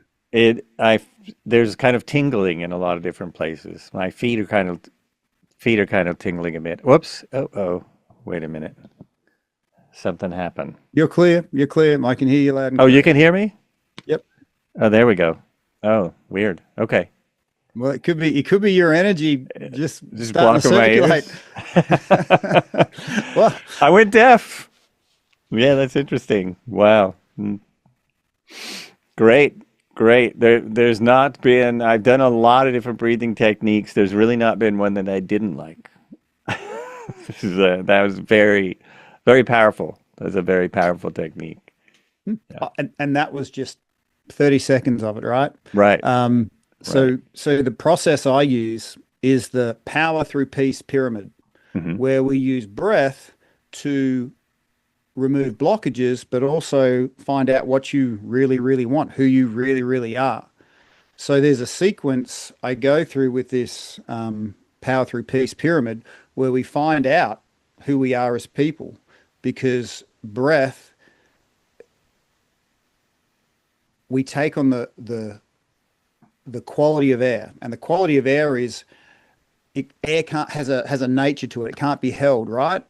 There's kind of tingling in a lot of different places. My feet are kind of tingling a bit. Whoops. Oh, wait a minute. Something happened. You're clear. You're clear. I can hear you loud and Oh, you clear. can hear me? Yep. Oh, there we go. Oh, weird. Okay. Well, it could be your energy just Just starting to blocking my circulate. ears. Well, I went deaf. Yeah, that's interesting. Wow. Great. Great. There's not been, I've done a lot of different breathing techniques. There's really not been one that I didn't like. That was very, very powerful. That was a very powerful technique. Yeah. and that was just 30 seconds of it, right? Right. Um, Right. so the process I use is the power through peace pyramid, Hmm. where we use breath to remove blockages, but also find out what you really, really want, who you really, really are. So there's a sequence I go through with this power through peace pyramid where we find out who we are as people, because breath, we take on the quality of air, and the quality of air is air can't has a nature to it. It can't be held, right?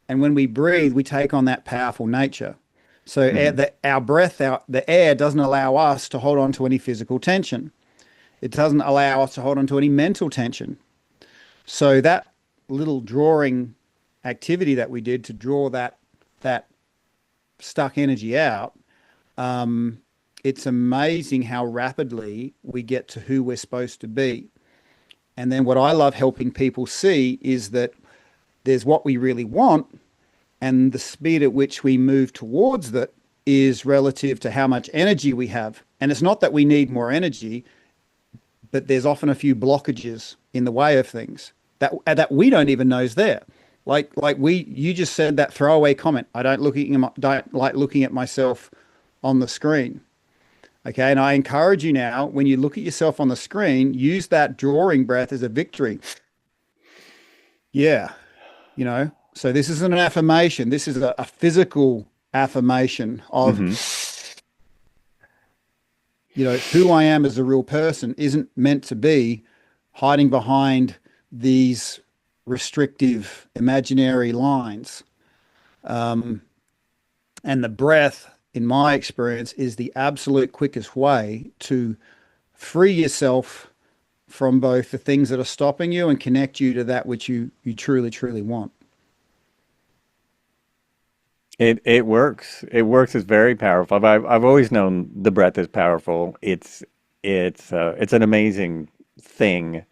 And when we breathe, we take on that powerful nature. So Hmm. our breath, the air doesn't allow us to hold on to any physical tension. It doesn't allow us to hold on to any mental tension. So that little drawing activity that we did to draw that stuck energy out, it's amazing how rapidly we get to who we're supposed to be. And then what I love helping people see is that there's what we really want, and the speed at which we move towards that is relative to how much energy we have. And it's not that we need more energy, but there's often a few blockages in the way of things that we don't even know is there. You just said that throwaway comment. I don't like looking at myself on the screen. Okay, and I encourage you now, when you look at yourself on the screen, use that drawing breath as a victory. Yeah, So this isn't an affirmation. This is a physical affirmation of, Hmm. who I am as a real person isn't meant to be hiding behind these restrictive imaginary lines. Um, and the breath, in my experience, is the absolute quickest way to free yourself from both the things that are stopping you and connect you to that which you truly, truly want. It works. It works. It's very powerful. I've always known the breath is powerful. It's an amazing thing.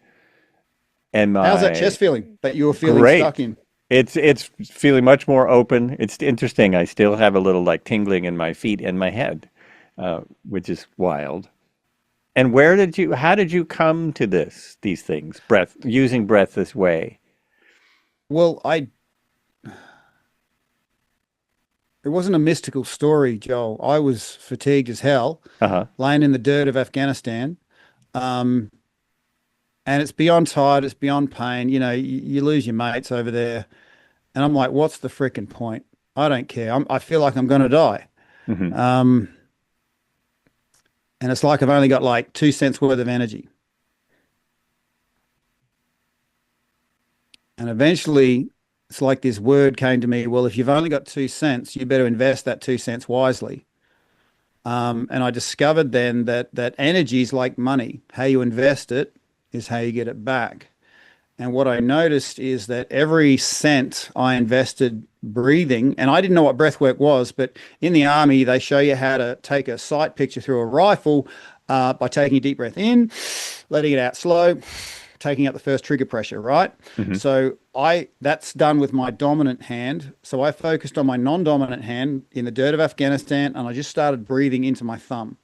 And How's that my chest feeling that you were feeling stuck great. in? It's feeling much more open. It's interesting. I still have a little like tingling in my feet and my head, which is wild. And how did you come to these things? Using breath this way. Well, it wasn't a mystical story, Joel. I was fatigued as hell, Uh-huh. laying in the dirt of Afghanistan. Um, and it's beyond tired, it's beyond pain. You lose your mates over there. And I'm like, what's the freaking point? I don't care. I feel like I'm going to die. Hmm. Um, and it's like I've only got like 2 cents worth of energy. And eventually, it's like this word came to me, well, if you've only got 2 cents, you better invest that 2 cents wisely. And I discovered then that energy is like money. How you invest it is how you get it back. And what I noticed is that every cent I invested breathing, and I didn't know what breathwork was, but in the army, they show you how to take a sight picture through a rifle by taking a deep breath in, letting it out slow, taking out the first trigger pressure, right? Hmm. So that's done with my dominant hand. So I focused on my non-dominant hand in the dirt of Afghanistan, and I just started breathing into my thumb.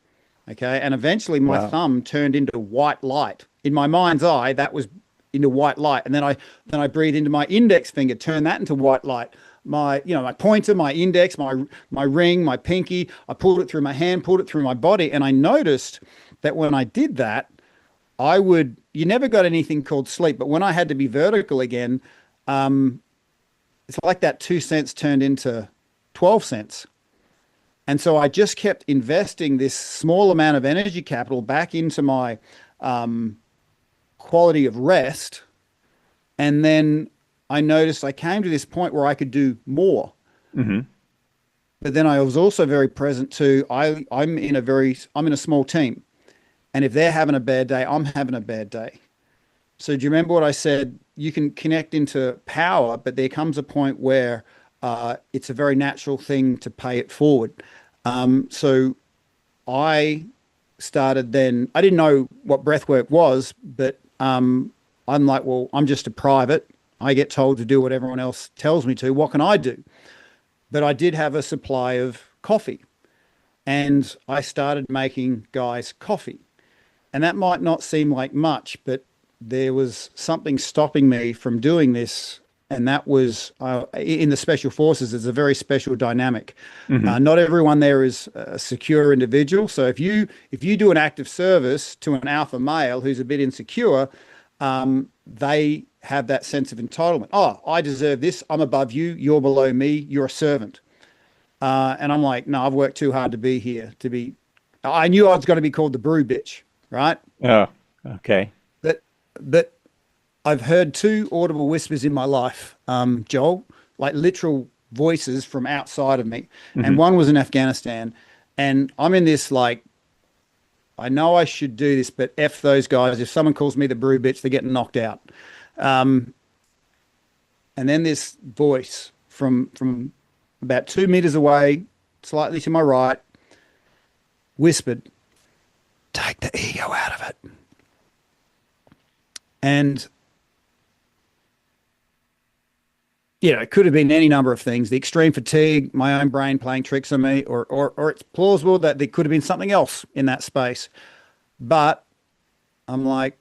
Okay. And eventually my Wow. thumb turned into white light. In my mind's eye, that was into white light. And then I breathed into my index finger, turn that into white light. My pointer, my index, my ring, my pinky, I pulled it through my hand, pulled it through my body. And I noticed that when I did that, you never got anything called sleep, but when I had to be vertical again, it's like that 2 cents turned into 12 cents. And so I just kept investing this small amount of energy capital back into my um, quality of rest. And then I noticed I came to this point where I could do more. Hmm. But then I was also very present too. I'm in a small team. And if they're having a bad day, I'm having a bad day. So do you remember what I said? You can connect into power, but there comes a point where it's a very natural thing to pay it forward. So I started then. I didn't know what breathwork was, but I'm like, well, I'm just a private. I get told to do what everyone else tells me to. What can I do? But I did have a supply of coffee, and I started making guys coffee. And that might not seem like much, but there was something stopping me from doing this. And that was in the special forces, it's a very special dynamic. Hmm. Not everyone there is a secure individual. So if you do an active service to an alpha male who's a bit insecure, they have that sense of entitlement. Oh, I deserve this. I'm above you. You're below me. You're a servant. And I'm like, no, I've worked too hard to be here. I knew I was going to be called the brew bitch, right? Oh, okay. But but I've heard two audible whispers in my life, Joel, like literal voices from outside of me. And Hmm. one was in Afghanistan. And I'm in this like, I know I should do this, but F those guys. If someone calls me the brew bitch, they're getting knocked out. Um, and then this voice from about 2 meters away, slightly to my right, whispered, take the ego out of it. And it could have been any number of things. The extreme fatigue, my own brain playing tricks on me, or it's plausible that there could have been something else in that space. But I'm like,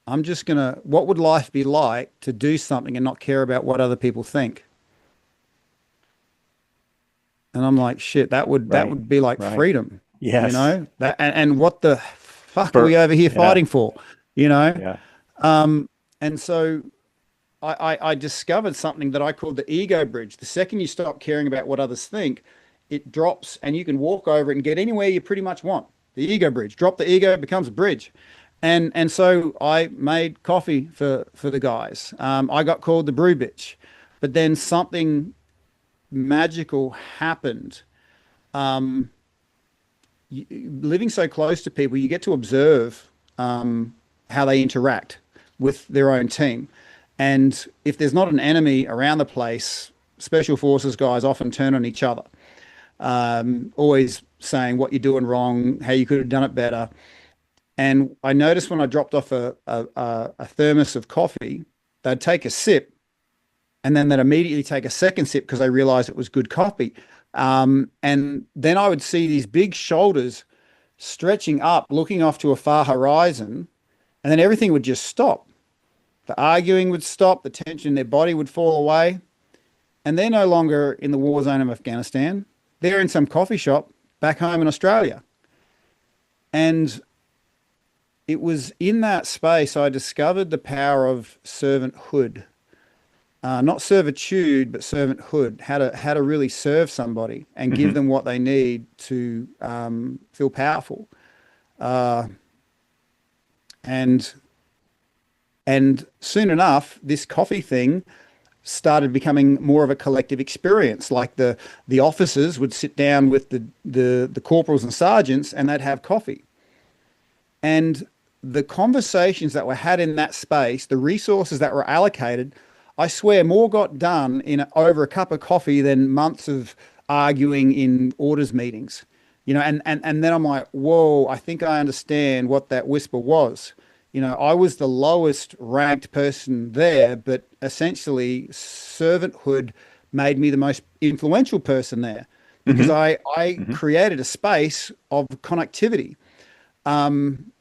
I'm just gonna, what would life be like to do something and not care about what other people think? And I'm like, shit, that Right. would be like Right. freedom, Yes. and what the fuck are we For over here yeah. fighting for? You know? Yeah. And so I discovered something that I called the ego bridge. The second you stop caring about what others think, it drops and you can walk over it and get anywhere you pretty much want. The ego bridge. Drop the ego, it becomes a bridge. And so I made coffee for the guys. I got called the brew bitch, but then something magical happened. Living so close to people, you get to observe how they interact with their own team. And if there's not an enemy around the place, special forces guys often turn on each other, always saying what you're doing wrong, how you could have done it better. And I noticed when I dropped off a thermos of coffee, they'd take a sip and then they'd immediately take a second sip because they realized it was good coffee. And then I would see these big shoulders stretching up, looking off to a far horizon, and then everything would just stop. The arguing would stop, the tension in their body would fall away, and they're no longer in the war zone of Afghanistan. They're in some coffee shop back home in Australia. And it was in that space I discovered the power of servanthood. Not servitude, but servanthood. How to really serve somebody and give Hmm. them what they need to feel powerful. Uh, and And soon enough, this coffee thing started becoming more of a collective experience. Like the officers would sit down with the corporals and sergeants, and they'd have coffee. And the conversations that were had in that space, the resources that were allocated, I swear more got done in over a cup of coffee than months of arguing in orders meetings. And then I'm like, whoa, I think I understand what that whisper was. I was the lowest ranked person there, but essentially servanthood made me the most influential person there because Hmm. I Hmm. created a space of connectivity. Um,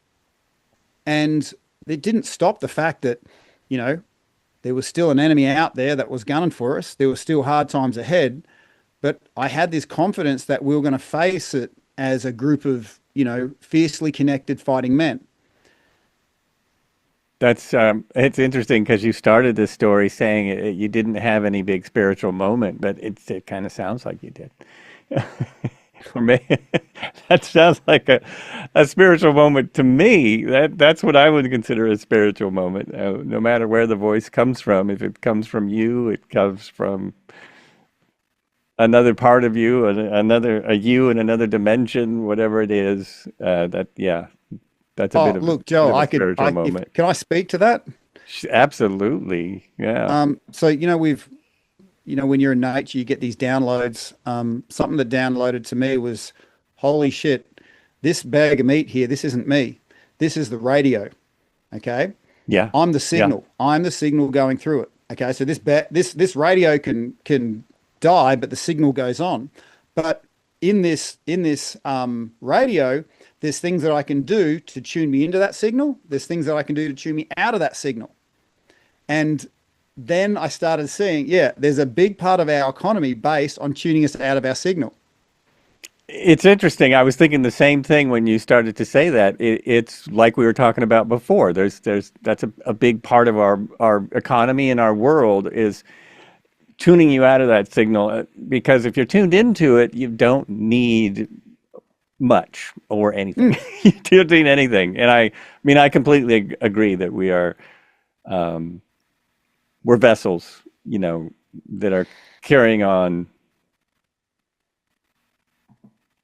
and it didn't stop the fact that, you know, there was still an enemy out there that was gunning for us. There were still hard times ahead, but I had this confidence that we were going to face it as a group of, fiercely connected fighting men. That's it's interesting because you started this story saying you didn't have any big spiritual moment, but it kind of sounds like you did. For me, that sounds like a spiritual moment to me. That's what I would consider a spiritual moment. No matter where the voice comes from, if it comes from you, it comes from another part of you, another a you in another dimension, whatever it is. That yeah, that's a Oh, bit of look, bit Joe, of a spiritual if moment. can I speak to that? Absolutely, yeah, So, when you're in nature, you get these downloads. Something that downloaded to me was, holy shit, this bag of meat here, this isn't me. This is the radio. Okay. yeah, I'm the yeah. signal. I'm the signal going through it. Okay. So this radio can die, but the signal goes on. But in this radio, there's things that I can do to tune me into that signal. There's things that I can do to tune me out of that signal. And then I started seeing, yeah, there's a big part of our economy based on tuning us out of our signal. It's interesting. I was thinking the same thing when you started to say that. It's like we were talking about before. There's that's a big part of our economy and our world is tuning you out of that signal because if you're tuned into it, you don't need much or anything. Mm. You don't need anything. And I mean, I completely agree that um, we're vessels, that are carrying on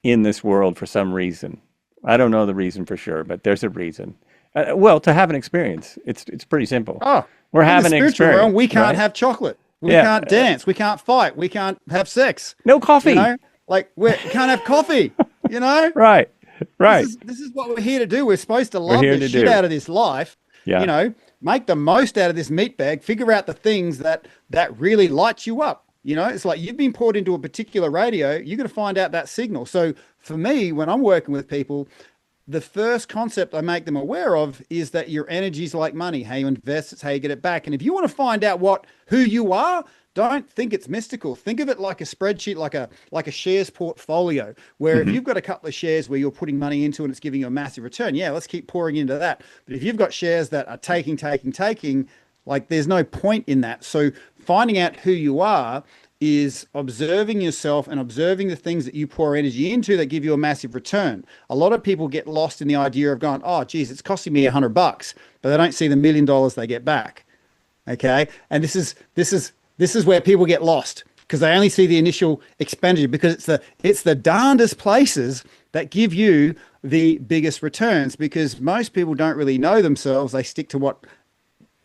in this world for some reason. I don't know the reason for sure, but there's a reason. Well, to have an experience, it's pretty simple. Oh, We're in the having an spiritual realm, we experience, can't right? have chocolate. We Yeah. can't dance. We can't fight. We can't have sex. No You coffee. know, like we can't have coffee. You know, Right. this Right. is this is what we're here to do. We're supposed to We're love here the to shit do. out of this life. You Yeah. know, make the most out of this meat bag. Figure out the things that really light you up. It's like you've been poured into a particular radio. You're going to find out that signal. So for me, when I'm working with people, the first concept I make them aware of is that your energy is like money. How you invest, it's how you get it back. And if you want to find out who you are, don't think it's mystical. Think of it like a spreadsheet, like a shares portfolio, where if Hmm. you've got a couple of shares where you're putting money into and it's giving you a massive return, yeah, let's keep pouring into that. But if you've got shares that are taking, like there's no point in that. So finding out who you are is observing yourself and observing the things that you pour energy into that give you a massive return. A lot of people get lost in the idea of going, oh, geez, it's costing me $100, but they don't see the $1 million they get back. Okay. And this is where people get lost because they only see the initial expenditure because it's the darndest places that give you the biggest returns because most people don't really know themselves. They stick to what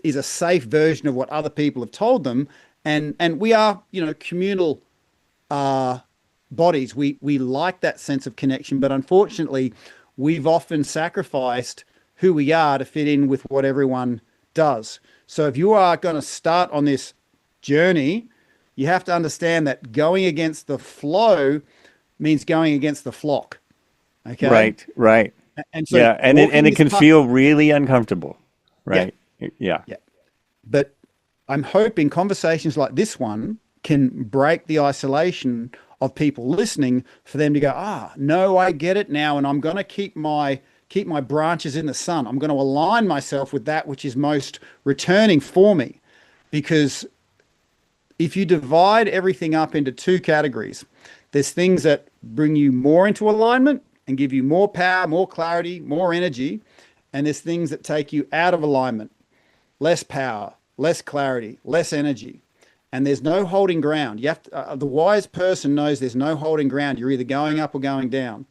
is a safe version of what other people have told them. And we are, communal uh, bodies. We like that sense of connection, but unfortunately, we've often sacrificed who we are to fit in with what everyone does. So if you are going to start on this journey, you have to understand that going against the flow means going against the flock. Okay. Right. Right. And so Yeah. And walking it this can path, feel really uncomfortable. yeah, Right. Yeah. yeah. But I'm hoping conversations like this one can break the isolation of people listening for them to go, no, I get it now. And I'm going to keep my branches in the sun. I'm going to align myself with that which is most returning for me. Because if you divide everything up into two categories, there's things that bring you more into alignment and give you more power, more clarity, more energy. And there's things that take you out of alignment. less power, less clarity, less energy. And there's no holding ground. You have to, the wise person knows there's no holding ground. You're either going up or going down,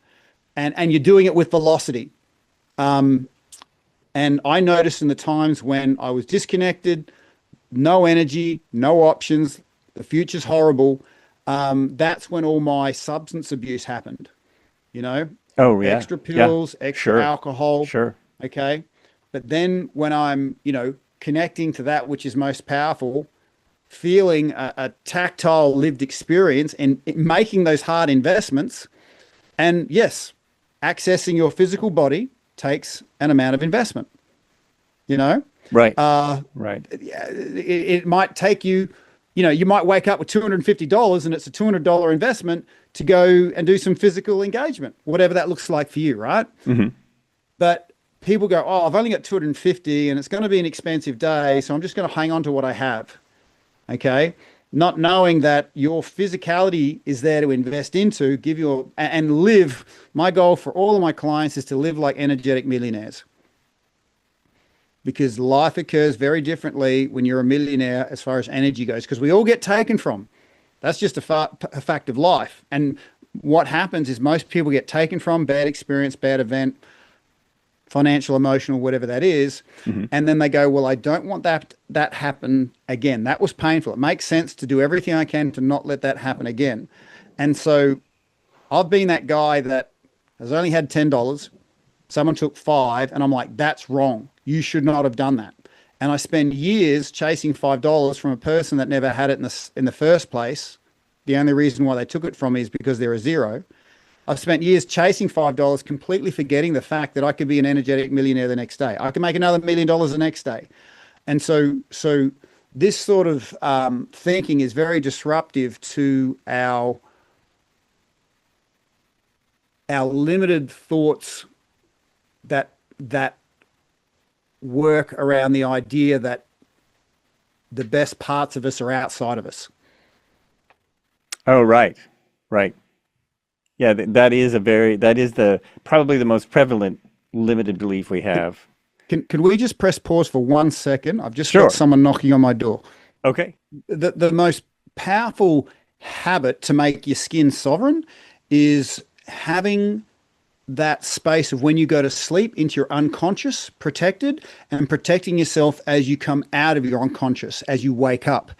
and you're doing it with velocity. Um, and I noticed in the times when I was disconnected, no energy, no options, the future's horrible. That's when all my substance abuse happened. You know, Oh, yeah. extra Yeah. pills, extra Sure. alcohol. Sure. Okay. But then when I'm, connecting to that which is most powerful, feeling a tactile lived experience and making those hard investments. And yes, accessing your physical body takes an amount of investment, you know? Right. Uh, Right. it might take you, you might wake up with $250 and it's a $200 investment to go and do some physical engagement, whatever that looks like for you, right? Hmm. But people go, oh, I've only got 250 and it's going to be an expensive day, so I'm just going to hang on to what I have. Okay. Not knowing that your physicality is there to invest into, give you and live. My goal for all of my clients is to live like energetic millionaires because life occurs very differently when you're a millionaire as far as energy goes, because we all get taken from. That's just a fact of life. And what happens is most people get taken from bad experience, bad event, financial, emotional, whatever that is, Hmm. and then they go, "Well, I don't want that happen again. That was painful. It makes sense to do everything I can to not let that happen again." And so I've been that guy that has only had $10. Someone took five, and I'm like, "That's wrong. You should not have done that." And I spend years chasing $5 from a person that never had it in the first place. The only reason why they took it from me is because they're a zero. I've spent years chasing $5, completely forgetting the fact that I could be an energetic millionaire the next day. I can make another $1 million the next day. And so this sort of thinking is very disruptive to our limited thoughts that work around the idea that the best parts of us are outside of us. Oh, right. Right. Yeah, that is the probably the most prevalent limited belief we have. Can we just press pause for 1 second? I've just got Sure. someone knocking on my door. Okay. The most powerful habit to make your skin sovereign is having that space of when you go to sleep into your unconscious protected and protecting yourself as you come out of your unconscious, as you wake up.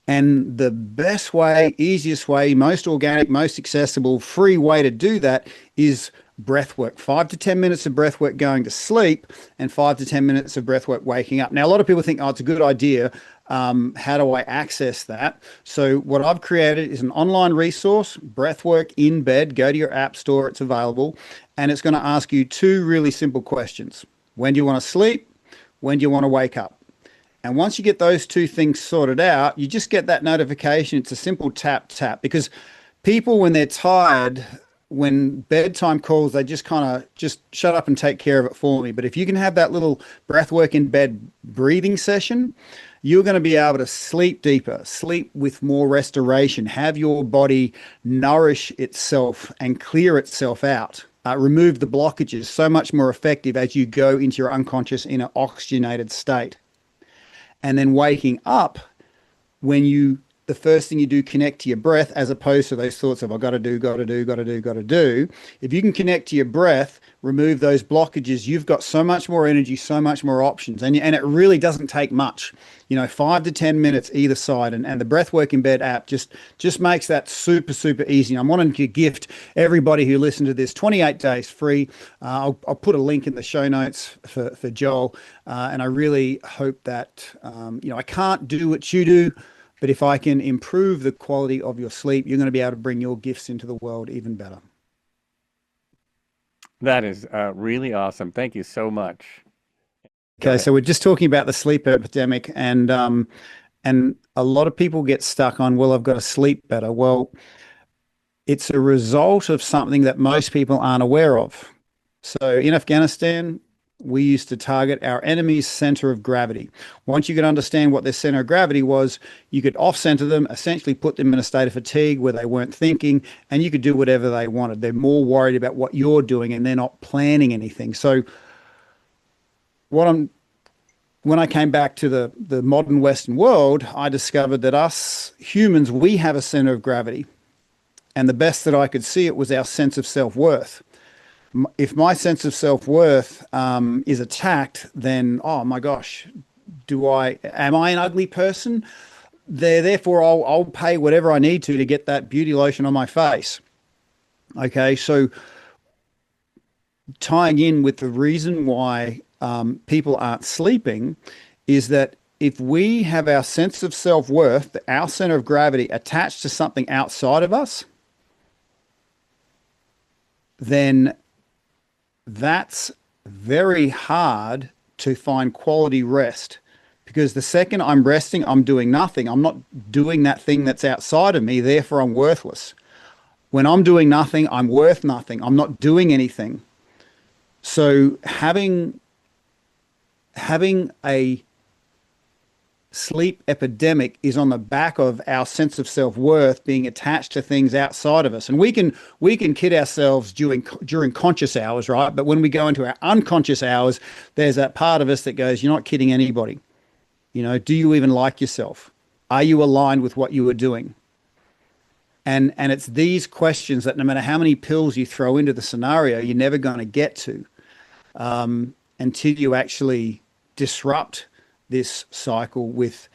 And the best way, easiest way, most organic, most accessible, free way to do that is breath work. 5 to 10 minutes of breath work going to sleep and 5 to 10 minutes of breath work waking up. Now, a lot of people think, oh, it's a good idea. How do I access that? So what I've created is an online resource, breathwork in bed. Go to your app store, it's available. And it's going to ask you two really simple questions. When do you want to sleep? When do you want to wake up? And once you get those two things sorted out, you just get that notification. It's a simple tap, tap. Because people, when they're tired, when bedtime calls, they just kind of just shut up and take care of it for me. But if you can have that little breath work in bed breathing session, you're going to be able to sleep deeper, sleep with more restoration, have your body nourish itself and clear itself out. Remove the blockages so much more effective as you go into your unconscious in an oxygenated state. And then waking up when the first thing you do, connect to your breath, as opposed to those thoughts of, I got to do, got to do, got to do, got to do. If you can connect to your breath, remove those blockages, you've got so much more energy, so much more options. And it really doesn't take much, 5 to 10 minutes either side. And the Breathwork in Bed app just makes that super, super easy. I'm wanting to gift everybody who listened to this 28 days free. I'll put a link in the show notes for Joel. And I really hope that, I can't do what you do, but if I can improve the quality of your sleep, you're going to be able to bring your gifts into the world even better. That is really awesome. Thank you so much. Go Okay, ahead. so we're just talking about the sleep epidemic, and a lot of people get stuck on, well, I've got to sleep better. Well, it's a result of something that most people aren't aware of. So in Afghanistan, we used to target our enemy's center of gravity. Once you could understand what their center of gravity was, you could off-center them, essentially put them in a state of fatigue where they weren't thinking, and you could do whatever they wanted. They're more worried about what you're doing, and they're not planning anything. So what I'm when I came back to the modern Western world, I discovered that us humans, we have a center of gravity. And the best that I could see it was our sense of self-worth. If my sense of self-worth is attacked, then, oh my gosh, am I an ugly person? Therefore, I'll pay whatever I need to get that beauty lotion on my face. Okay, so tying in with the reason why people aren't sleeping is that if we have our sense of self-worth, our center of gravity attached to something outside of us, then that's very hard to find quality rest. Because the second I'm resting, I'm doing nothing. I'm not doing that thing that's outside of me, therefore I'm worthless. When I'm doing nothing, I'm worth nothing. I'm not doing anything. So having a sleep epidemic is on the back of our sense of self-worth being attached to things outside of us. And we can kid ourselves during conscious hours, right? But when we go into our unconscious hours, there's that part of us that goes, you're not kidding anybody. Do you even like yourself? Are you aligned with what you are doing? And it's these questions that no matter how many pills you throw into the scenario, you're never going to get to until you actually disrupt this cycle with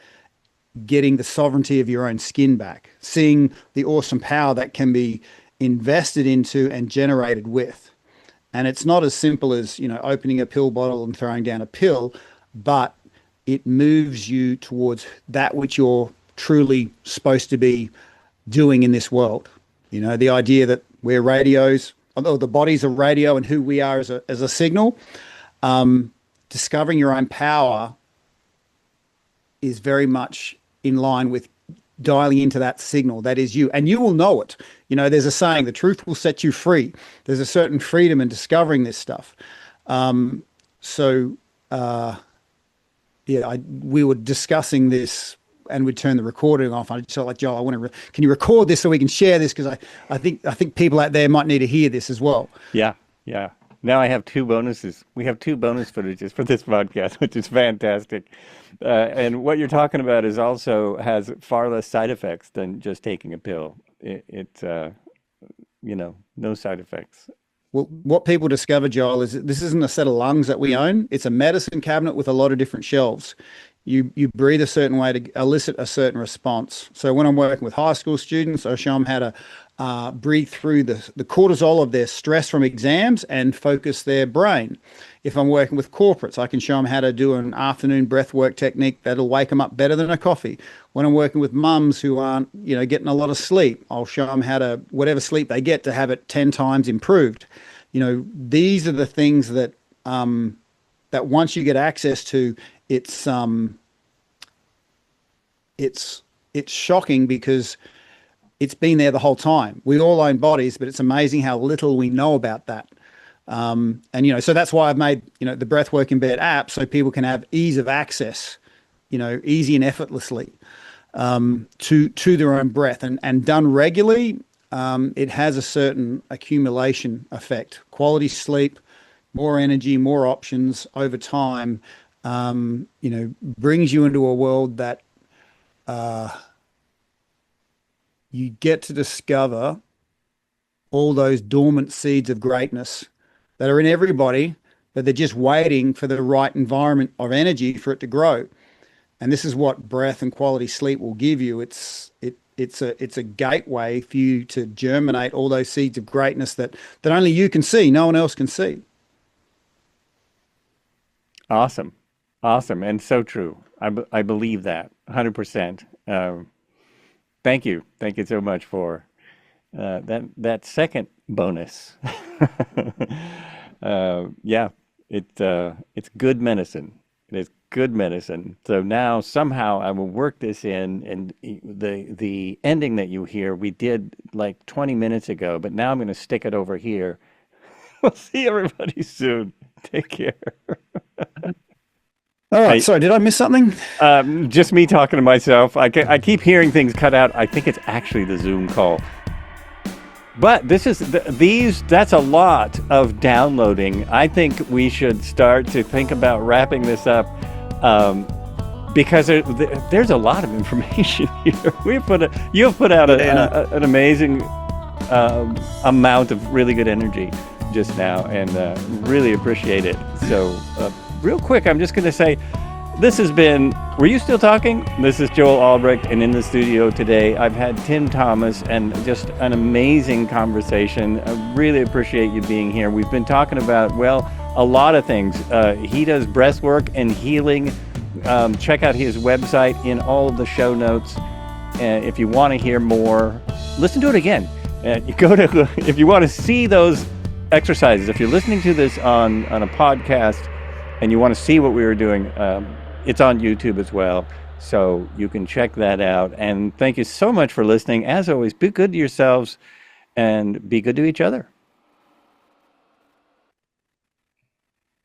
getting the sovereignty of your own skin back, seeing the awesome power that can be invested into and generated with. And it's not as simple as, opening a pill bottle and throwing down a pill, but it moves you towards that which you're truly supposed to be doing in this world. The idea that we're radios, although the body's a radio and who we are as a signal, discovering your own power is very much in line with dialing into that signal that is you, and you will know it. There's a saying, the truth will set you free. There's a certain freedom in discovering this stuff. We were discussing this and we'd turn the recording off. I just felt like, Joel, can you record this so we can share this? Because I think people out there might need to hear this as well. Yeah. Now I have two bonuses. We have two bonus footages for this podcast, which is fantastic. And what you're talking about has far less side effects than just taking a pill. No side effects. Well, what people discover, Joel, is that this isn't a set of lungs that we own. It's a medicine cabinet with a lot of different shelves. You breathe a certain way to elicit a certain response. So when I'm working with high school students, I show them how to breathe through the cortisol of their stress from exams and focus their brain. If I'm working with corporates, I can show them how to do an afternoon breathwork technique that'll wake them up better than a coffee. When I'm working with mums who aren't, getting a lot of sleep, I'll show them how to, whatever sleep they get, to have it 10 times improved. These are the things that that once you get access to, it's shocking because it's been there the whole time. We all own bodies, but it's amazing how little we know about that. So that's why I've made, the Breathwork in Bed app so people can have ease of access, easy and effortlessly to their own breath. And done regularly, it has a certain accumulation effect. Quality sleep, more energy, more options over time, brings you into a world that you get to discover all those dormant seeds of greatness that are in everybody, but they're just waiting for the right environment of energy for it to grow. And this is what breath and quality sleep will give you. It's a gateway for you to germinate all those seeds of greatness that only you can see, no one else can see. Awesome. And so true. I believe that 100%. Thank you so much for that second bonus. It's good medicine. It is good medicine. So now somehow I will work this in, and the ending that you hear we did like 20 minutes ago, but now I'm going to stick it over here. We'll see everybody soon. Take care. All right. Sorry, did I miss something? Just me talking to myself. I keep hearing things cut out. I think it's actually the Zoom call. But that's a lot of downloading. I think we should start to think about wrapping this up. because there's a lot of information here. You've put out Yeah. an amazing amount of really good energy just now, and really appreciate it. So, real quick, I'm just going to say, this has been, were you still talking? This is Joel Albrecht, and in the studio today, I've had Tim Thomas, and just an amazing conversation. I really appreciate you being here. We've been talking about, well, a lot of things. He does breathwork and healing. Check out his website in all of the show notes. If you want to hear more, listen to it again. You go to, if you want to see those exercises, if you're listening to this on a podcast and you want to see what we were doing, it's on YouTube as well. So you can check that out. And thank you so much for listening. As always, be good to yourselves and be good to each other.